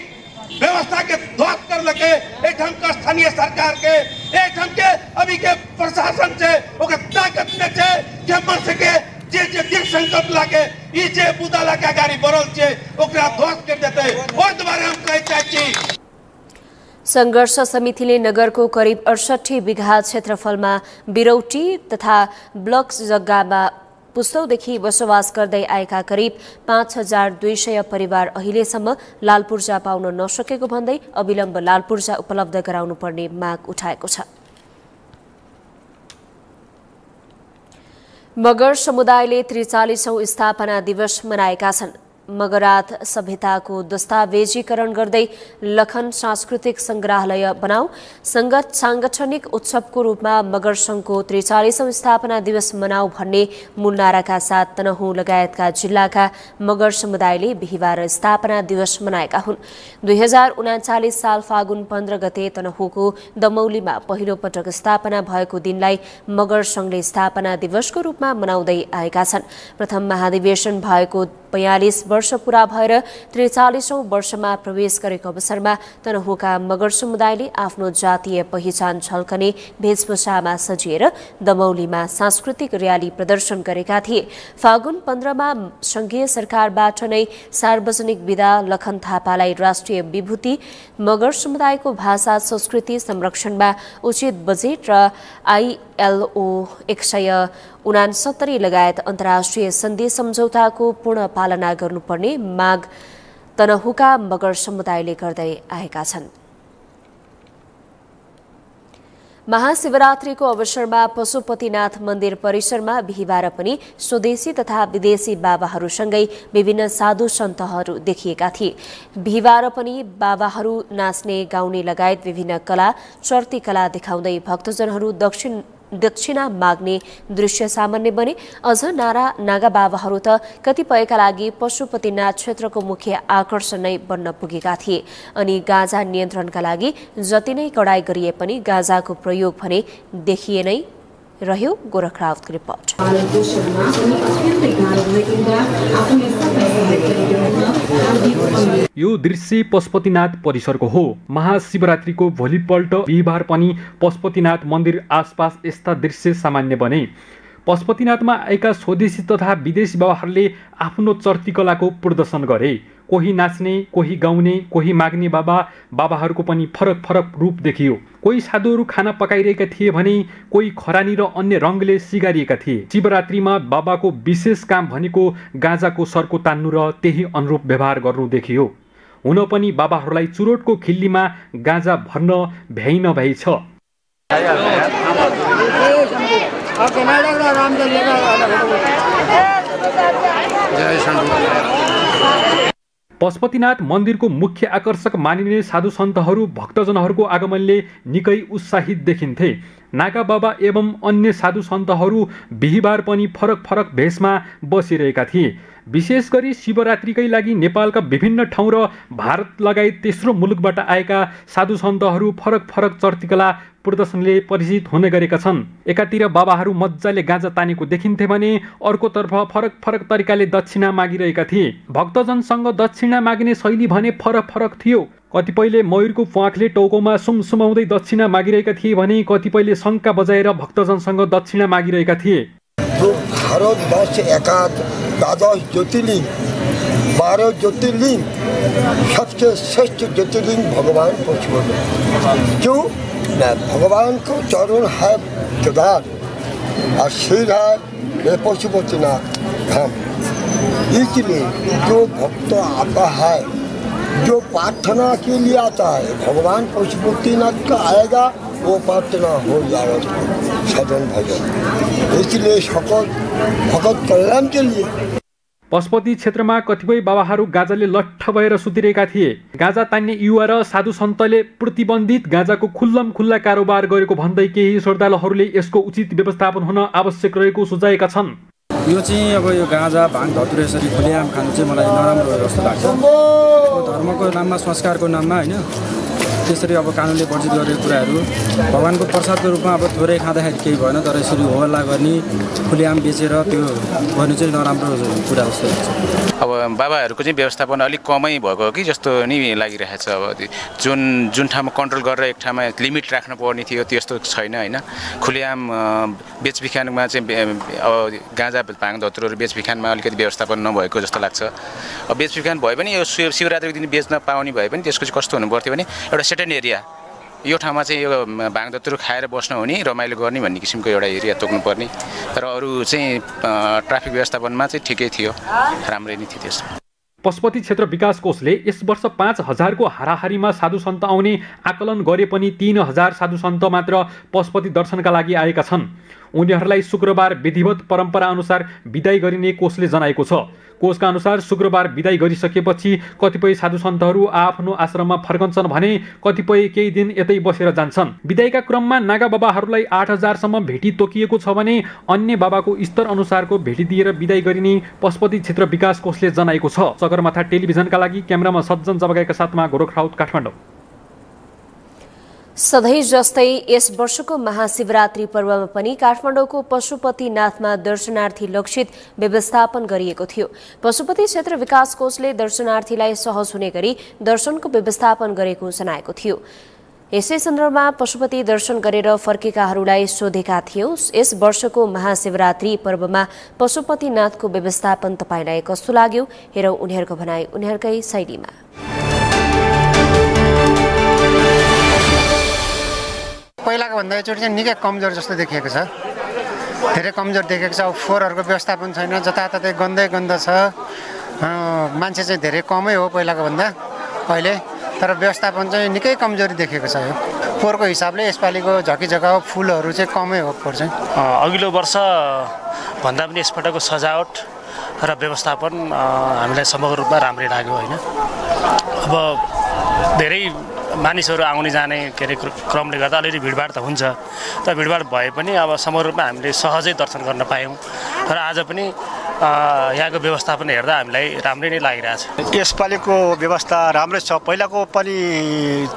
व्यवस्था के ध्वस्त कर लगे, एठम के स्थानीय सरकार के एठम के अभी के प्रशासन से ओकर ताकत न छै कि मन सके जे दृढ़ संकल्प लाके ई जे बुदाला का गाड़ी बढ़ल छै ओकरा ध्वस्त कर देते। ओहि द्वारे हम कहे चाहे छी
संघर्ष समितिले नगरको करिब 68 बिघा क्षेत्रफलमा बिरौटी तथा ब्लक जग्गामा पुस्तौदेखि बसोबास गर्दै आएका करिब 5200 परिवार अहिलेसम्म लाल पूर्जा पाउन नसकेको भन्दै अविलम्ब लाल पूर्जा उपलब्ध गराउनुपर्ने माग उठाएको छ। मगर समुदायले 43औं स्थापना दिवस मनाएका छन्। मगरात सभ्यताको दस्तावेजीकरण गर्दै लखन सांस्कृतिक संग्रहालय बनाऊ सांगठनिक उत्सवको रूपमा मगर संघको 43औं स्थापना दिवस मनाऊ भन्ने मूल नाराका साथ तनहुँ लगायतका जिल्लाका मगर समुदायले बिहिबार स्थापना दिवस मनाएका हुन्। 2039 साल फागुन 15 गते तनहुँको दमौलीमा पहिलो पटक स्थापना भएको दिनलाई मगर संघले स्थापना दिवसको रूपमा मनाउँदै आएका छन्। प्रथम महाधिवेशन भएको 42 वर्ष पूरा भएर 43औं वर्षमा प्रवेश गरेको अवसरमा तनहुँका मगर समुदायले आफ्नो जातीय पहिचान झल्कने वेशभूषामा सजिएर दमौलीमा सांस्कृतिक र्याली प्रदर्शन गरेका थिए। फागुन 15 मा संघीय सरकारबाट नै सार्वजनिक विदा लखन थापालाई राष्ट्रिय विभूति, मगर समुदायको भाषा संस्कृति संरक्षणमा उचित बजेट र ILO 169 लगायत अन्तर्राष्ट्रिय सन्धि सम्झौताको पूर्ण पालना गर्नुपर्ने माग तनहुँका मगर समुदायले गर्दै आएका छन्। महाशिवरात्रिको अवसरमा पशुपतिनाथ मन्दिर परिसरमा बिहिबार पनि स्वदेशी तथा विदेशी बाबाहरूसँगै विभिन्न साधु सन्तहरू देखिएका थिए। बिहिबार पनि बाबाहरू नाच्ने, गाउने लगायत विभिन्न कला, चर्ती कला देखाउँदै भक्तजनहरू दक्षिणा माग्ने दृश्य सामान्य बने। अझ नागा बाबाहरू त कतिपयका लागि पशुपतिनाथ क्षेत्रको मुख्य आकर्षण नै बन्न पुगेका थिए। अनि गाँजा नियन्त्रणका लागि जति नै कडाई गरिए पनि गाँजाको प्रयोग भने देखिए नै रह्यो। गोरख राउतको रिपोर्ट।
यो दृश्य पशुपतिनाथ परिसरको हो। महाशिवरात्रिको भोलिपल्ट बिहिबार पनि पशुपतिनाथ मन्दिर आसपास यस्ता दृश्य सामान्य बने। पशुपतिनाथमा आएका स्वदेशी तथा विदेशी बाबाहरूले आफ्नो चर्तीकलाको प्रदर्शन गरे। कोही नाच्ने, कोही गाउने, कोही माग्ने बाबाहरूको पनि फरक फरक रूप देखियो। कोही साधुहरू खाना पकाइरहेका थिए भने कोही खरानी र अन्य रङले सिगारिएका थिए। शिवरात्रिमा बाबाको विशेष काम भनेको गाँजाको सर्को तान्नु र त्यही अनुरूप व्यवहार गर्नु देखियो। हुन पनि बाबाहरूलाई चुरोटको खिल्लीमा गाँजा भर्न भ्याइ नभ्याइ छ। पशुपतिनाथ मन्दिरको मुख्य आकर्षक मानिने साधु सन्तहरू भक्तजनहरूको आगमनले निकै उत्साहित देखिन्थे। नागा बाबा एवं अन्य साधु सन्तहरू बिहिबार पनि फरक फरक भेषमा बसिरहेका थिए। विशेष गरी शिवरात्रिकै लागि नेपालका विभिन्न ठाउँ र भारत लगायत तेस्रो मुलुकबाट आएका साधु सन्तहरू फरक फरक चर्तीकला प्रदर्शनले परिचित हुने गरेका छन्। एकातिर बाबाहरू मजाले गाँजा तानेको देखिन्थे भने अर्कोतर्फ फरक फरक तरिकाले दक्षिणा मागिरहेका थिए। भक्तजनसँग दक्षिणा माग्ने शैली भने फरक फरक थियो। कतिपयले मयूरको प्वाखले टाउकोमा सुमसुमाउँदै दक्षिणा मागिरहेका थिए भने कतिपयले शङ्का बजाएर भक्तजनसँग दक्षिणा मागिरहेका थिए।
भारतवर्ष एकाध 12 ज्योतिर्लिंग सबसे श्रेष्ठ ज्योतिर्लिंग भगवान पशुपति। क्यों? भगवान को चरण है केदार और सिर है पशुपतिनाथ धाम। इसलिए जो भक्त आता है, जो प्रार्थना के लिए आता है, भगवान पशुपतिनाथ का आएगा वो प्रार्थना हो जाएगा साधन भजन। इसलिए सकल भगत कल्याण के लिए
पशुपति क्षेत्रमा कतिपय बाबाहरू गाँजाले लट्ठ भएर सुतिरहेका थिए। गाँजा तान्ने युवा र साधु सन्तले प्रतिबन्धित गाँजाको खुल्लम खुल्ला कारोबार गरेको भन्दै केही श्रद्धालुहरूले यसको उचित व्यवस्थापन हुन आवश्यक रहेको सुझाएका छन्।
यो चाहिँ अब यो गाँजा भाङ धतुरा यसरी खुलेआम खानु चाहिँ मलाई नराम्रो जस्तो लाग्छ। धर्मको नाममा संस्कारको नाममा होइन त्यसरी अब कानुनले वर्जित गरेको कुराहरू भगवानको प्रसादको रूपमा अब थोरै खाँदाखेरि केही भएन, तर यसरी होहल्ला गर्ने खुलेआम बेचेर त्यो गर्नु चाहिँ नराम्रो कुरा जस्तो लाग्छ।
अब बाबाहरूको चाहिँ व्यवस्थापन अलिक कमै भएको हो कि जस्तो नि लागिरहेको छ। अब जुन ठाउँमा कन्ट्रोल गरेर एक ठाउँमा लिमिट राख्नु पर्ने थियो त्यस्तो छैन होइन। खुलेआम बेचबिखानमा चाहिँ अब गाँजा भाङ धतुरोहरू बेचबिखानमा अलिकति व्यवस्थापन नभएको जस्तो लाग्छ। अब बेचबिखान भए पनि यो शिवरात्रिको दिन बेच्न पाउने भए पनि त्यसको चाहिँ कस्तो हुनु पर्थ्यो भने एउटा सर्टेन एरिया, यो ठाउँमा चाहिँ यो भाङ धतुरो खाएर बस्न हुने रमाइलो गर्ने भन्ने किसिमको एउटा एरिया तोक्नुपर्ने। तर अरू चाहिँ ट्राफिक व्यवस्थापनमा चाहिँ ठिकै थियो, राम्रै नै थियो त्यसमा।
पशुपति क्षेत्र विकास कोषले यस वर्ष 5000 को हाराहारीमा साधु सन्त आउने आकलन गरे पनि 3000 साधु सन्त मात्र पशुपति दर्शनका लागि आएका छन्। उनीहरूलाई शुक्रबार विधिवत परम्परा अनुसार बिदाई गरिने कोषले जनाएको छ। कोषका अनुसार शुक्रबार बिदाई गरिसकेपछि कतिपय साधु सन्तहरू आफ्नो आश्रममा फर्कन्छन् भने कतिपय केही दिन यतै बसेर जान्छन्। बिदाईका क्रममा नागा बाबाहरूलाई 8000 सम्म भेटी तोकिएको छ भने अन्य बाबाको स्तर अनुसारको भेटी दिएर बिदाई गरिने पशुपति क्षेत्र विकास कोषले जनाएको छ। सगरमाथा टेलिभिजनका लागि क्यामेरामा सज्जन जबगाईका साथमा गोरख राउत, काठमाडौँ।
सधैँ जस्तै यस वर्षको महाशिवरात्रि पर्वमा पनि काठमाडौँको पशुपतिनाथमा दर्शनार्थी लक्षित व्यवस्थापन गरिएको थियो। पशुपति क्षेत्र विकास कोषले दर्शनार्थीलाई सहज हुने गरी दर्शनको व्यवस्थापन गरेको जनाएको थियो। यसै सन्दर्भमा पशुपति दर्शन गरेर फर्केकाहरूलाई सोधेका थियौं, यस वर्षको महाशिवरात्रि पर्वमा पशुपतिनाथको व्यवस्थापन तपाईलाई कस्तो लाग्यो? हेरौं उनीहरूको भनाई उनीहरूकै शैलीमा।
पहिलाको भन्दा एकचोटि चाहिँ निकै कमजोर जस्तो देखिएको छ, धेरै कमजोर देखेको छ। अब फोहोरहरूको व्यवस्थापन छैन, जताततै गन्दै गन्ध छ। मान्छे चाहिँ धेरै कमै हो पहिलाको भन्दा अहिले, तर व्यवस्थापन चाहिँ निकै कमजोरी देखेको छ। यो फोहोरको हिसाबले यसपालिको झकिझका फुलहरू चाहिँ कमै हो फोहोर चाहिँ।
अघिल्लो वर्ष भन्दा पनि यसपटकको सजावट र व्यवस्थापन हामीलाई समग्र रूपमा राम्रै लाग्यो होइन। अब धेरै मानिसहरू आउने जाने के अरे क्रमले गर्दा अलिअलि भिडभाड त हुन्छ, तर भिडभाड भए पनि अब समग्र रूपमा हामीले सहजै दर्शन गर्न पायौँ। तर आज पनि यहाँको व्यवस्थापन हेर्दा हामीलाई राम्रै नै लागिरहेछ।
यसपालिको व्यवस्था राम्रै छ, पहिलाको पनि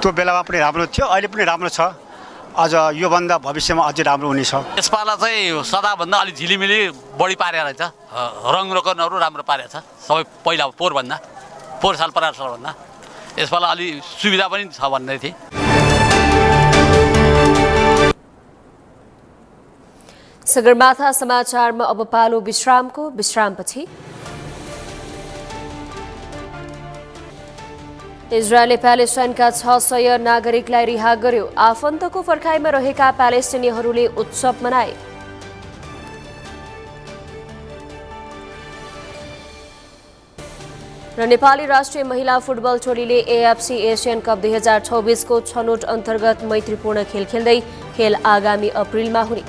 त्यो बेलामा पनि राम्रो थियो, अहिले पनि राम्रो छ। अझ योभन्दा भविष्यमा अझै राम्रो हुनेछ।
यसपाला चाहिँ सदाभन्दा अलिक झिलिमिली बढी पारेको रहेछ, रङरोगनहरू राम्रो पारेको छ सबै पहिला पोहोर साल परार सालभन्दा यसपाला अलि सुविधा पनि छ भन्दै थिए।
सगरमाथा समाचारमा अब पालो विश्रामको। विश्रामपछि इजरायलले प्यालेस्टाइनका 600 नागरिकलाई रिहा गर्यो। आफन्तको फर्काइमा रहेका प्यालेस्टिनीहरूले उत्सव मनाए। र नेपाली राष्ट्रिय महिला फुटबल टोलीले एएफसी एसियन कप 2026 को छनौट अन्तर्गत मैत्रीपूर्ण खेल खेल्दै खेल आगामी अप्रिलमा हुने।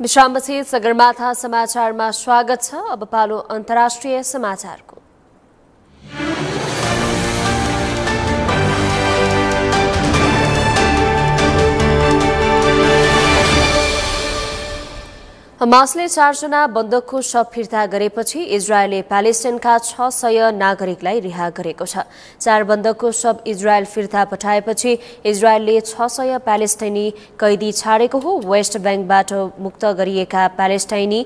विश्रामपछि सगरमाथा समाचारमा स्वागत छ। अब पालो अन्तर्राष्ट्रिय समाचारको। हमासले 4 जना बन्दकको शव फिर्ता गरेपछि इजरायलले प्यालेस्टाइनका 600 नागरिकलाई रिहा गरेको छ। 4 बन्दकको शव इजरायल फिर्ता पठाएपछि इजरायलले 600 प्यालेस्टाइनी कैदी छाडेको हो। वेस्ट ब्याङ्कबाट मुक्त गरिएका प्यालेस्टाइनी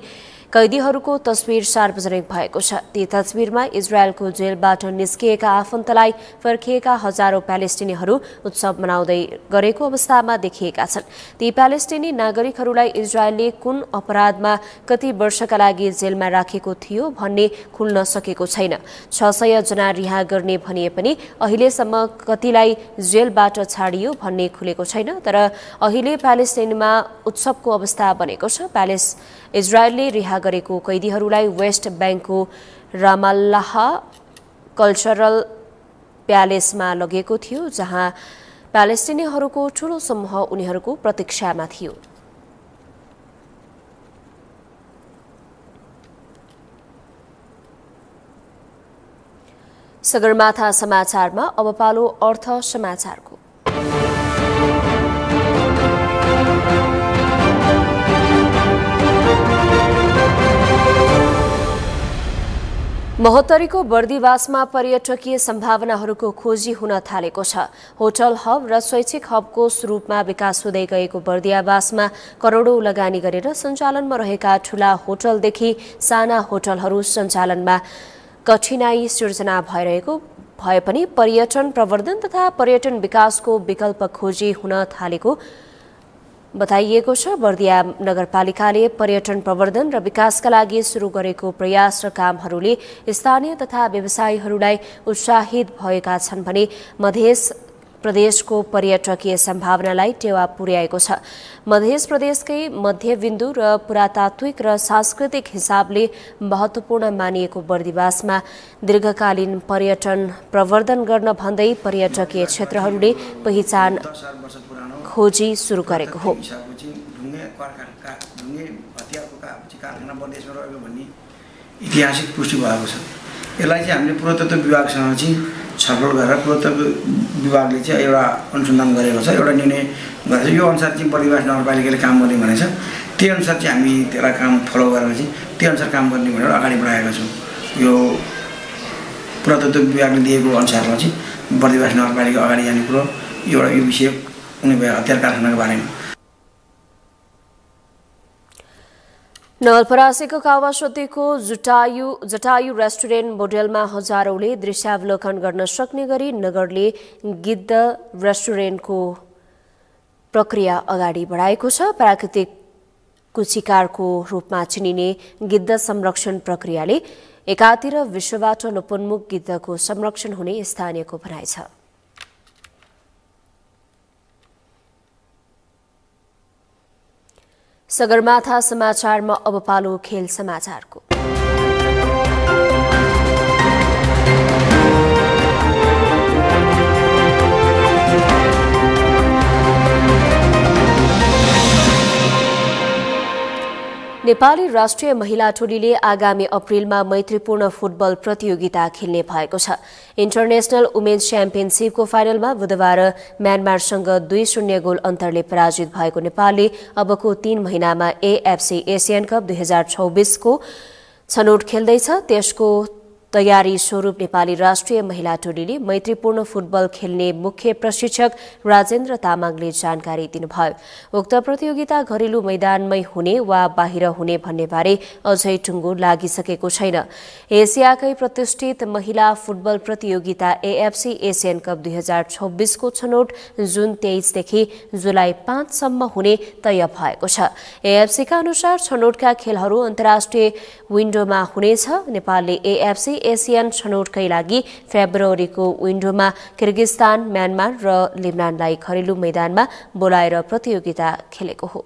कैदीहरूको तस्बिर सार्वजनिक भएको छ। ती तस्बिरमा इजरायलको जेलबाट निस्किएका आफन्तलाई फर्किएका हजारौं प्यालेस्टिनीहरू उत्सव मनाउँदै गरेको अवस्थामा देखिएका छन्। ती प्यालेस्टिनी नागरिकहरूलाई इजरायलले कुन अपराधमा कति वर्षका लागि जेलमा राखेको थियो भन्ने खुल्न सकेको छैन। 600 जना रिहा गर्ने भनिए पनि अहिलेसम्म कतिलाई जेलबाट छाडियो भन्ने खुलेको छैन। तर अहिले प्यालेस्टिनमा उत्सवको अवस्था बनेको छ। इजरायलले रिहा गरेको कैदीहरूलाई वेस्ट ब्याङ्कको रामाल्लाह कल्चरल प्यालेसमा लगेको थियो, जहाँ प्यालेस्टिनीहरूको ठूलो समूह उनीहरूको प्रतीक्षामा थियो। सगरमाथा समाचारमा अब पालो अर्थ समाचारको। महोत्तरीको बर्दिवासमा पर्यटकीय सम्भावनाहरूको खोजी हुन थालेको छ। होटल हब र शैक्षिक हबको रूपमा विकास हुँदै गएको बर्दिवासमा करोडौं लगानी गरेर सञ्चालनमा रहेका ठूला होटलदेखि साना होटलहरू सञ्चालनमा कठिनाई सिर्जना भइरहेको भए पनि पर्यटन प्रवर्धन तथा पर्यटन विकासको विकल्प खोजी हुन थालेको बताइएको छ। बर्दिया नगरपालिकाले पर्यटन प्रवर्धन र विकासका लागि सुरु गरेको प्रयास र कामहरूले स्थानीय तथा व्यवसायीहरूलाई उत्साहित भएका छन् भने मध्य प्रदेशको पर्यटकीय सम्भावनालाई टेवा पुर्याएको छ। मध्य प्रदेशकै मध्यबिन्दु र पुरातात्विक र सांस्कृतिक हिसाबले महत्त्वपूर्ण मानिएको बर्दिवासमा दीर्घकालीन पर्यटन प्रवर्धन गर्न भन्दै पर्यटकीय क्षेत्रहरूले पहिचान खोजी सुरु गरेको हो।
ऐतिहासिक पुष्टि भएको छ। यसलाई चाहिँ हामीले पुरातत्व विभागसँग चाहिँ छलफल गरेर पुरातत्व विभागले चाहिँ एउटा अनुसन्धान गरेको छ, एउटा निर्णय गरेको छ। यो अनुसार चाहिँ बर्दिवास नगरपालिकाले काम गर्ने भनेको छ। त्यही अनुसार चाहिँ हामी त्यसलाई काम फलो गरेर चाहिँ त्यही अनुसार काम गर्ने भनेर अगाडि बढाएका छौँ। यो पुरातत्व विभागले दिएको अनुसारमा चाहिँ बर्दिवास नगरपालिका अगाडि जाने कुरो एउटा यो विषय कुनै हतियार कारखानाको बारेमा।
नवलपरासीको कावासोतीको जटायु रेस्टुरेन्ट मोडेलमा हजारौंले दृश्यावलोकन गर्न सक्ने गरी नगरले गिद्ध रेस्टुरेन्टको प्रक्रिया अगाडि बढाएको छ। प्राकृतिक कुचिकारको रूपमा चिनिने गिद्ध संरक्षण प्रक्रियाले एकातिर विश्वबाट लोपोन्मुख गिद्धको संरक्षण हुने स्थानीयको भनाइ छ। सगरमाथा समाचारमा अब पालो खेल समाचारको। नेपाली राष्ट्रिय महिला टोलीले आगामी अप्रिलमा मैत्रीपूर्ण फुटबल प्रतियोगिता खेल्ने भएको छ। इन्टरनेशनल वुमेन्स च्याम्पियनशिपको फाइनलमा बुधबार म्यानमारसँग 2-0 गोल अन्तरले पराजित भएको नेपालले अबको 3 महिनामा एएफसी एसियन कप 2026 को छनौट खेल्दैछ। त्यसको तयारी स्वरूप नेपाली राष्ट्रिय महिला टोलीले मैत्रीपूर्ण फुटबल खेल्ने मुख्य प्रशिक्षक राजेन्द्र तामाङले जानकारी दिनुभयो। उक्त प्रतियोगिता घरेलु मैदानमै हुने वा बाहिर हुने भन्नेबारे अझै टुङ्गो लागिसकेको छैन। एसियाकै प्रतिष्ठित महिला फुटबल प्रतियोगिता एएफसी एसियन कप 2026 को छनौट जुन 23 देखि जुलाई 5 सम्म हुने तय भएको छ। एएफसीका अनुसार छनौटका खेलहरू अन्तर्राष्ट्रिय विन्डोमा हुनेछ। नेपालले एएफसी एसियन छनौटकै लागि फेब्रुअरीको विन्डोमा किर्गिस्तान, म्यानमार र लेबनानलाई घरेलु मैदानमा बोलाएर प्रतियोगिता खेलेको हो।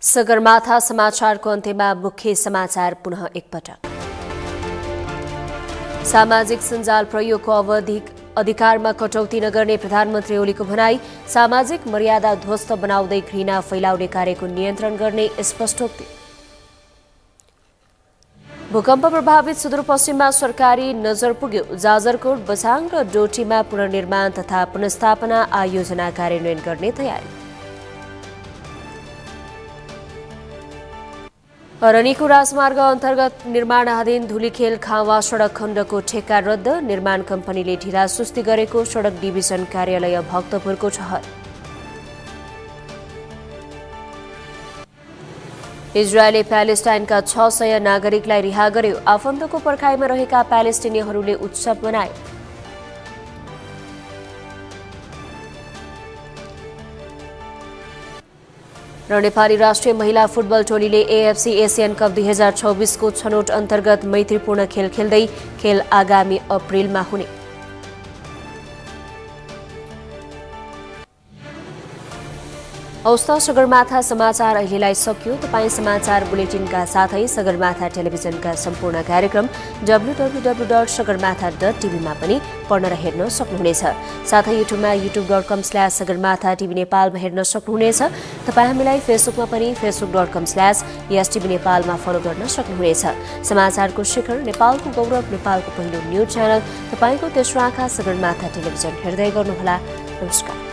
सगरमाथा समाचारको अन्त्यमा मुख्य समाचार पुनः एकपटक। सामाजिक सञ्जाल प्रयोगको अधिकारमा कटौती नगर्ने प्रधानमन्त्री ओलीको भनाई। सामाजिक मर्यादा ध्वस्त बनाउँदै घृणा फैलाउने कार्यको नियन्त्रण गर्ने स्पष्टोक्ति। भूकम्प प्रभावित सुदूरपश्चिममा सरकारी नजर पुग्यो। जाजरकोट, बझाङ र डोटीमा पुनर्निर्माण तथा पुनर्स्थापना आयोजना कार्यान्वयन गर्ने तयारी। अरनीको राजमार्ग अन्तर्गत निर्माणाधीन धुलीखेल खावा सडक खण्डको ठेक्का रद्द। निर्माण कम्पनीले ढिलासुस्ती गरेको सडक डिभिजन कार्यालय भक्तपुरको ठहर। इजरायलले प्यालेस्टाइनका 600 नागरिकलाई रिहा गर्यो। आफन्तको पर्खाइमा रहेका प्यालेस्टिनीहरूले उत्सव मनाए। र नेपाली राष्ट्रिय महिला फुटबल टोलीले एएफसी एसियन कप 2026 को छनौट अन्तर्गत मैत्रीपूर्ण खेल खेल्दै खेल आगामी अप्रिलमा हुने। हौस् त सगरमाथा समाचार अहिलेलाई सकियो। तपाईँ समाचार बुलेटिनका साथै सगरमाथा टेलिभिजनका सम्पूर्ण कार्यक्रम www.sagarmatha.tv मा पनि पढ्न र हेर्न सक्नुहुनेछ। साथै युट्युबमा youtube.com/sagarmatha TV नेपालमा हेर्न सक्नुहुनेछ। तपाईँ हामीलाई फेसबुकमा पनि facebook.com/YesTV नेपालमा फलो गर्न सक्नुहुनेछ। समाचारको शिखर, नेपालको गौरव, नेपालको पहिलो न्यूज च्यानल, तपाईको तेस्रो आँखा सगरमाथा टेलिभिजन हेर्दै गर्नुहोला। नमस्कार।